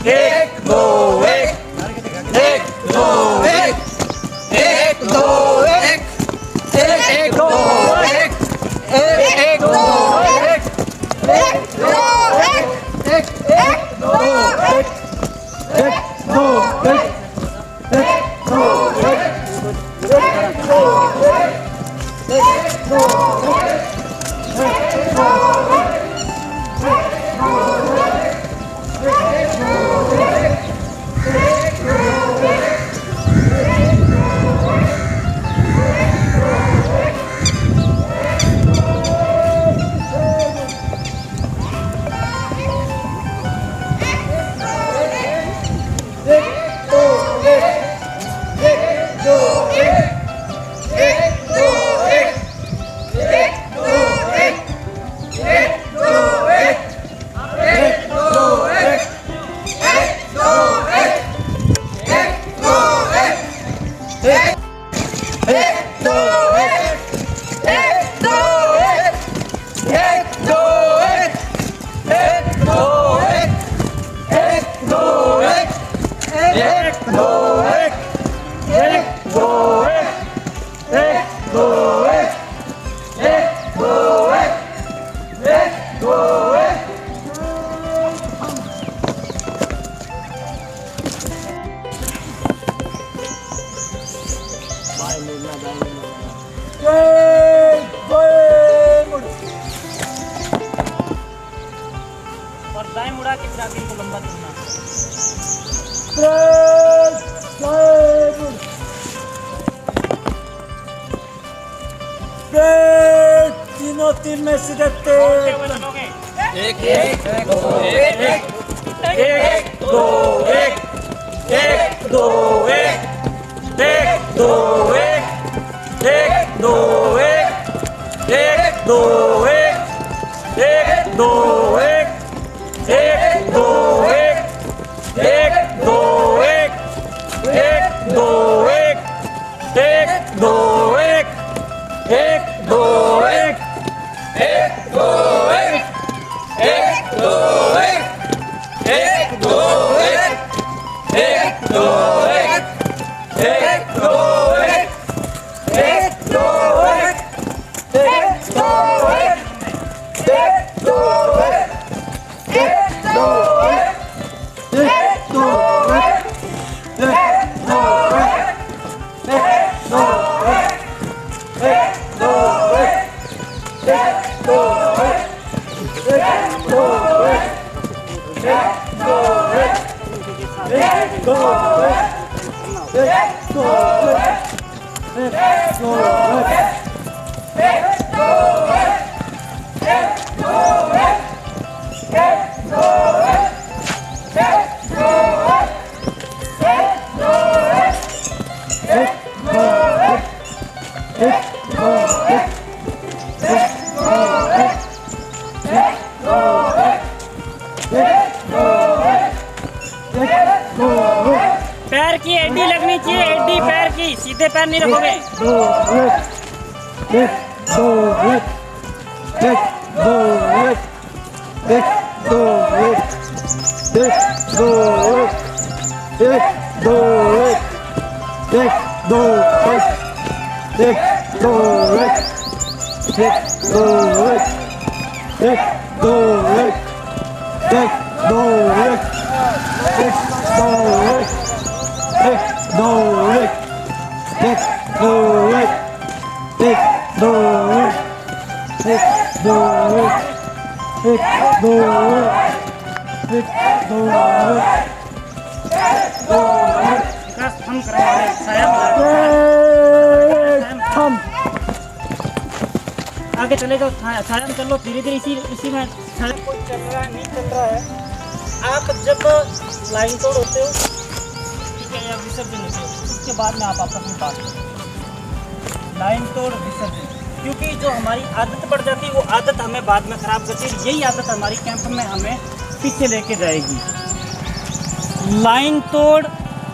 S3: 1 2 1 1 2 1 1 2 1 1 2 1 1 2 1 1 2 1 1 2 1 1 2 1
S2: और दाएं मुड़ा के फिर आगे को लंबा करना।
S3: 2 3 में सीधे तेज
S2: हुए चलोगे।
S3: एक 2 1 1 2 1 1 2 1 1 2 1 1 2 1 1 2 1 1 2 1 1 2 1 1 2 1 1 2 1 1 2 1 1 2 1 1 2 1 1 2 1 1 2 1 1 2 1 1 2 1 1 2 1 1 2 1 1 2 1
S2: पैर की एडी लगनी चाहिए, एडी पैर की, सीधे पैर नहीं रखोगे।
S3: 2 1 2 1 1 2 1 1 2 1 1 2 1 1 2 1 1 2 1 1 2 1 1 2 1 1 2 1 1 2 1 1 2 1 1 2 1 1 2 1 1 2 1 1 2 1 1 2 1 1 2 1
S2: विकास हम कराओ, साया
S3: हम
S2: आगे चले जाओ, साया में चलो धीरे धीरे, इसी में साया कोई चल रहा है नहीं चल रहा है। आप जब लाइन तोड़ होते हो, ठीक है, या विसर्जन होते हो, उसके बाद में आप आपस में बात करो। लाइन तोड़ विसर्जन, क्योंकि जो हमारी आदत पड़ जाती है वो आदत हमें बाद में ख़राब करती है। यही आदत हमारी कैंप में हमें पीछे लेके जाएगी। लाइन तोड़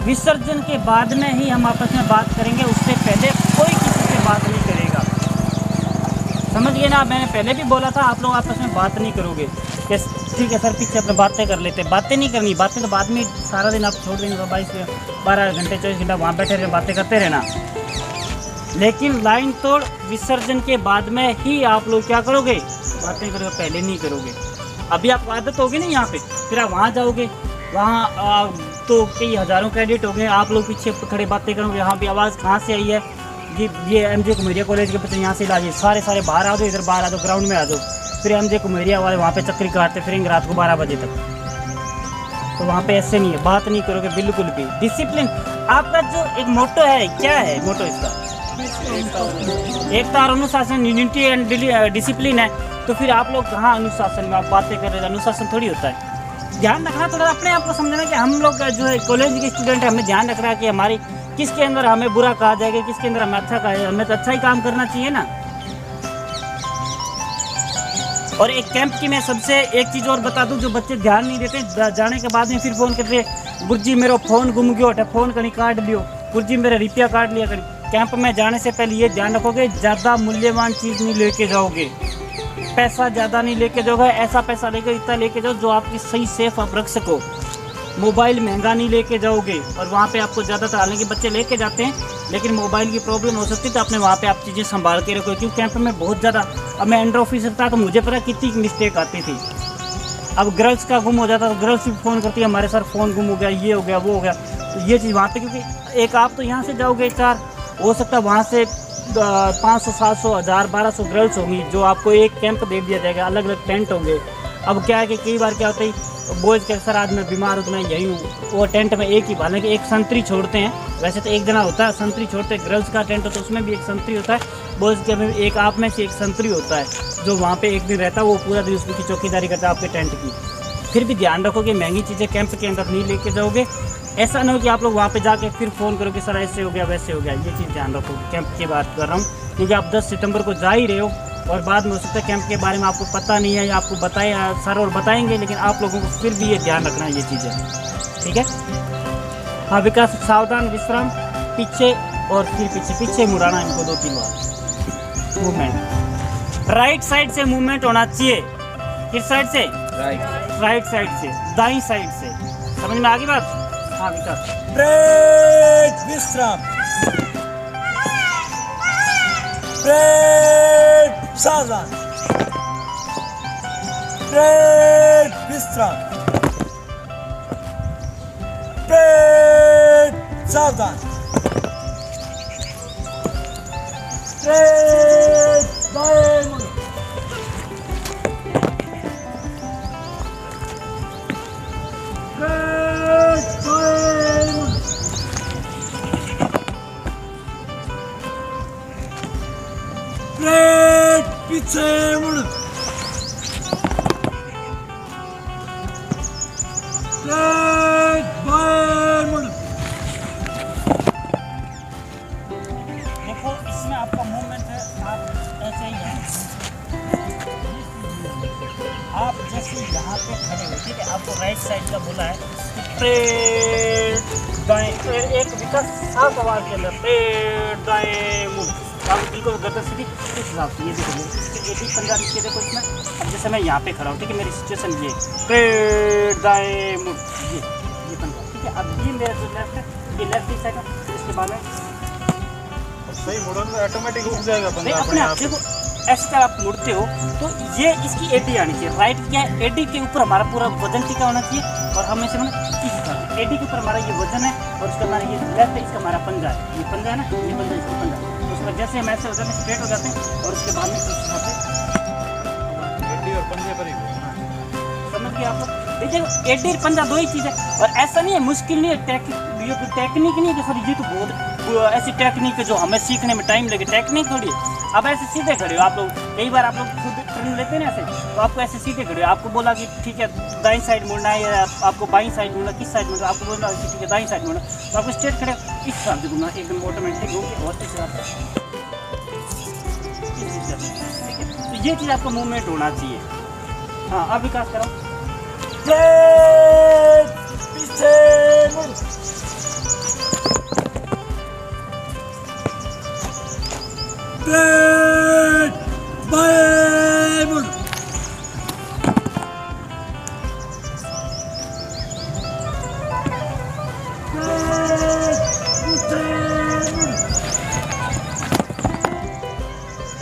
S2: विसर्जन के बाद में ही हम आपस में बात करेंगे, उससे पहले कोई किसी से बात नहीं करेगा। समझ गए ना? मैंने पहले भी बोला था आप लोग आपस में बात नहीं करोगे। ठीक है सर, पीछे अपने बातें कर लेते, बातें नहीं करनी, बातें तो बाद में सारा दिन आप छोड़ देंगे, 22 से 12 घंटे 24 घंटा वहाँ बैठे रहे, बातें करते रहना। लेकिन लाइन तोड़ विसर्जन के बाद में ही आप लोग क्या करोगे? बातें करोगे, पहले नहीं करोगे। अभी आपको आदत होगी ना यहाँ पे, फिर आप वहाँ जाओगे, वहाँ तो कई हज़ारों क्रेडिट हो गए, आप लोग पीछे खड़े बातें करोगे, यहाँ भी आवाज़ कहाँ से आई है, ये एमजे कुमेरिया कॉलेज के बच्चे यहाँ से लाइए, सारे बाहर आ जाओ, इधर बाहर आ जाओ, ग्राउंड में आ जाओ। फिर एमजे कुमेरिया वाले वहाँ पे चक्री काटते फिरेंगे रात को 12 बजे तक। तो वहाँ पे ऐसे नहीं है, बात नहीं करोगे बिल्कुल भी। डिसिप्लिन आपका जो एक मोटो है, क्या है मोटो इसका? एकता और अनुशासन, यूनिटी एंड डिसिप्लिन है। तो फिर आप लोग कहाँ अनुशासन में आप बातें कर रहे हैं? अनुशासन थोड़ी होता है। ध्यान रखना, थोड़ा अपने आप को समझना कि हम लोग जो है कॉलेज के स्टूडेंट हैं, हमें ध्यान रखना है कि हमारी किसके अंदर हमें बुरा कहा जाएगा, किसके अंदर हमें अच्छा कहा जाएगा। हमें तो अच्छा ही काम करना चाहिए ना। और एक कैंप की मैं सबसे एक चीज़ और बता दूं, जो बच्चे ध्यान नहीं देते, जाने के बाद में फिर फ़ोन करते, गुरुजी मेरा फ़ोन गुम गया, फ़ोन कहीं काट लियो, गुरुजी मेरा रुपया काट लिया कहीं। कैंप में जाने से पहले ये ध्यान रखोगे, ज़्यादा मूल्यवान चीज़ नहीं लेके जाओगे, पैसा ज़्यादा नहीं लेके जाओगे, ऐसा पैसा लेकर इतना लेके जाओ जो आपकी सही सेफ आप रख सको। मोबाइल महंगा नहीं लेके जाओगे, और वहाँ पे आपको ज़्यादातर, हालांकि बच्चे लेके जाते हैं लेकिन मोबाइल की प्रॉब्लम हो सकती है, तो आपने वहाँ पे आप चीज़ें संभाल के रखो। क्योंकि कैंप में बहुत ज़्यादा, अब मैं एंडर ऑफिसर था तो मुझे पता कितनी मिस्टेक आती थी। अब गर्ल्स का गुम हो जाता तो गर्ल्स भी फ़ोन करती है, हमारे सर फ़ोन गुम हो गया, ये हो गया, वो हो गया। तो ये चीज़ वहाँ पर, क्योंकि एक आप तो यहाँ से जाओगे 4, हो सकता है वहाँ से 500 700 1000 1200 गर्ल्स होंगी, जो आपको एक कैंप दे दिया जाएगा, अलग अलग टेंट होंगे। अब क्या है कि कई बार क्या होता है, बॉयज़ के सर आज मैं बीमार हूँ तो मैं यही हूँ, वो टेंट में एक ही, हालांकि एक संतरी छोड़ते हैं, वैसे तो एक जना होता है संतरी छोड़ते हैं। गर्ल्स का टेंट होता है उसमें भी एक संतरी होता है, बोल सकते हैं एक आप में से एक संतरी होता है जो वहाँ पे एक दिन रहता है, वो पूरा दिन उसकी चौकीदारी करता है आपके टेंट की। फिर भी ध्यान रखो कि महंगी चीज़ें कैंप के अंदर नहीं लेके जाओगे। ऐसा ना हो कि आप लोग वहाँ पे जाके फिर फ़ोन करो कि सर ऐसे हो गया वैसे हो गया। ये चीज़ ध्यान रखो, कैंप की बात कर रहा हूँ, क्योंकि आप 10 सितंबर को जा ही रहे हो और बाद में हो सकता है कैंप के बारे में आपको पता नहीं है या आपको बताया सर और बताएंगे, लेकिन आप लोगों को फिर भी ये ध्यान रखना है ये चीज़ें, ठीक है। हाँ विकास, सावधान, विश्राम, पीछे और फिर पीछे मुड़ाना इनको 2-3 बार। मूवमेंट राइट साइड से मूवमेंट होना चाहिए। किस साइड से? राइट साइड से, दाईं साइड से। समझ में आ गई बात? हाँ विकास।
S3: ब्रेक, विश्राम, ब्रेक, सावधान, ब्रेक, विश्राम, ब्रेक, सावधान, ब्रेक, बाएं मुड़ो, ब्रेक, बाएं मुड़ो, ब्रेक, पीछे मुड़ो, ब्रेक, बाएं मुड़ो।
S2: देखो इसमें आपका मूवमेंट है, आप ऐसे ही हैं, आप जैसे यहाँ पे खड़े हो, ठीक है, आपको राइट साइड का बोला है स्ट्रेट दाएं, एक विकास साफ आवाज के अंदर स्ट्रेट दाएं मूव, आप बिल्कुल गर्दन सीधी इस हिसाब से। ये देखो इसके 80-50 इसके देखो इसमें। अब जैसे मैं यहाँ पे खड़ा हूँ, ठीक है, मेरी सिचुएशन ये स्ट्रेट दाएं मूव, ये 50, ठीक है। अब ये मेरा जो लेफ्ट है, ये लेफ्ट साइड है, इसके बाद में
S6: सही मुड़न में ऑटोमेटिक उठ जाएगा
S2: नहीं,
S6: बंदा
S2: अपने आप देखो ऐसे तरह आप मुड़ते हो तो ये इसकी एडी आनी चाहिए। राइट क्या है, एडी के ऊपर हमारा पूरा वजन टिका होना चाहिए और हम ऐसे मैंने एडी के ऊपर हमारा ये वजन है और उसका हमारा ये लेफ्ट है, इसका हमारा पंजा है, ये पंजा है ना, ये पंजा इसका पंजा। तो उसमें जैसे हम ऐसे हो जाते हैं स्ट्रेट हो जाते हैं और उसके बाद में इस हिसाब से
S6: एडी और पंजे पर ही घूमना है।
S2: समझ गए आप लोग? देखिए एडी और पंजा दो ही चीज़ है और ऐसा नहीं है, मुश्किल नहीं है, टेक्निक नहीं है कि सर ये तो बहुत ऐसी टेक्निक है जो हमें सीखने में टाइम लगे, टेक्निक थोड़ी है। अब ऐसे सीधे खड़े हो आप लोग, कई बार आप लोग खुद ट्रेनिंग लेते हैं ना ऐसे, तो आपको ऐसे सीधे खड़े हो, आपको बोला कि ठीक है दाईं साइड मुड़ना है या आपको बाईं साइड मुड़ना, किस साइड मुड़ना, आपको बोला कि ठीक है दाईं साइड मुड़ना, तो आपको स्ट्रेट खड़े इस हिसाब से घूमना, एकदम ऑटोमेटिक घूम के और इस हिसाब से, ठीक है। तो ये चीज़ आपका मूवमेंट होना चाहिए। हाँ अब विकास करो,
S3: ब्रेक, पीछे मुड़ो, ब्रेक, बाएं मुड़ो, ब्रेक, पीछे मुड़ो,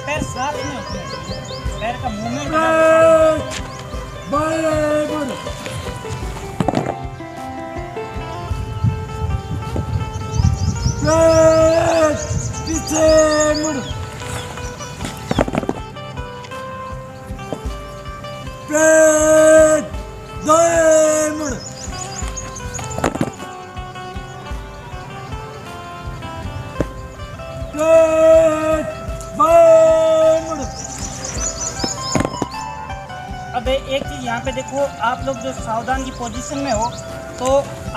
S2: पैर साथ में होते हैं, पैर का मूवमेंट
S3: ब्रेक, बाएं मुड़ो, ब्रेक, पीछे मुड़ो, ब्रेक, दाएं मुड़ो, ब्रेक, बाएं मुड़ो।
S2: अब एक चीज़ यहाँ पे देखो, आप लोग जो सावधान की पोजीशन में हो तो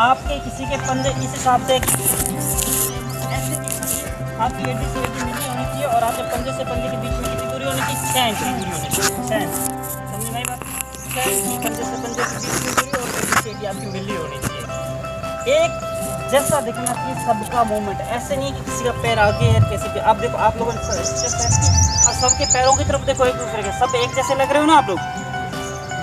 S2: आपके किसी के पंजे इस हिसाब से ऐसे आपकी एडी से एडी मिली होनी चाहिए और आपके पंजे से पंजे के बीच में कितनी दूरी होनी चाहिए? 6 इंच की दूरी होनी चाहिए। 6 इंच, समझ में आई बात? 6 इंच पंजे से पंजे के बीच में दूरी और एडी से एडी आपकी मिली होनी चाहिए। एक जैसा दिखना चाहिए सबका मूवमेंट, ऐसे नहीं कि किसी का पैर आगे है किसी के। आप देखो आप लोगों ने और सबके पैरों की तरफ देखो, एक दूसरे के सब एक जैसे लग रहे हो ना आप लोग,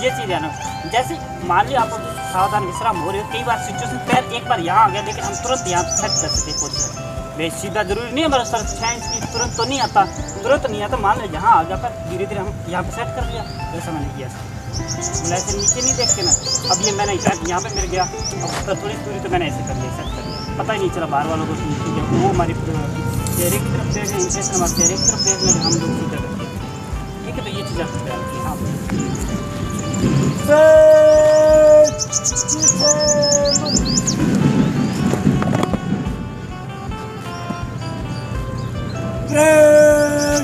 S2: ये चीज़ है ना। जैसे मान लिया आप सावधान विश्राम हो रहे हो, कई बार सिचुएशन पैर एक बार यहाँ आ गया लेकिन हम तुरंत यहाँ सेट कर सकते पोजीशन। वे सीधा जरूरी नहीं है हमारा सर 6 इंच की तुरंत तो नहीं आता, तुरंत नहीं आता, मान लो यहाँ आ गया पर धीरे धीरे हम यहाँ पे सेट कर लिया, वैसा मैंने किया। मतलब ऐसे नीचे नहीं देखते ना, अब ये मैंने यहाँ पे मिल गया, अब थोड़ी दूरी तो मैंने ऐसे कर लिया, सेट कर लिया, पता ही नहीं चला बाहर वालों को वो हमारी चेहरे की तरफ देख रहे हैं, इंप्रेशन हमारे चेहरे की तरफ देख रहे हम लोग सीधा करते हैं, ठीक है। तो ये चीज़ आपको ध्यान रखिए। हाँ
S3: ब्रेक,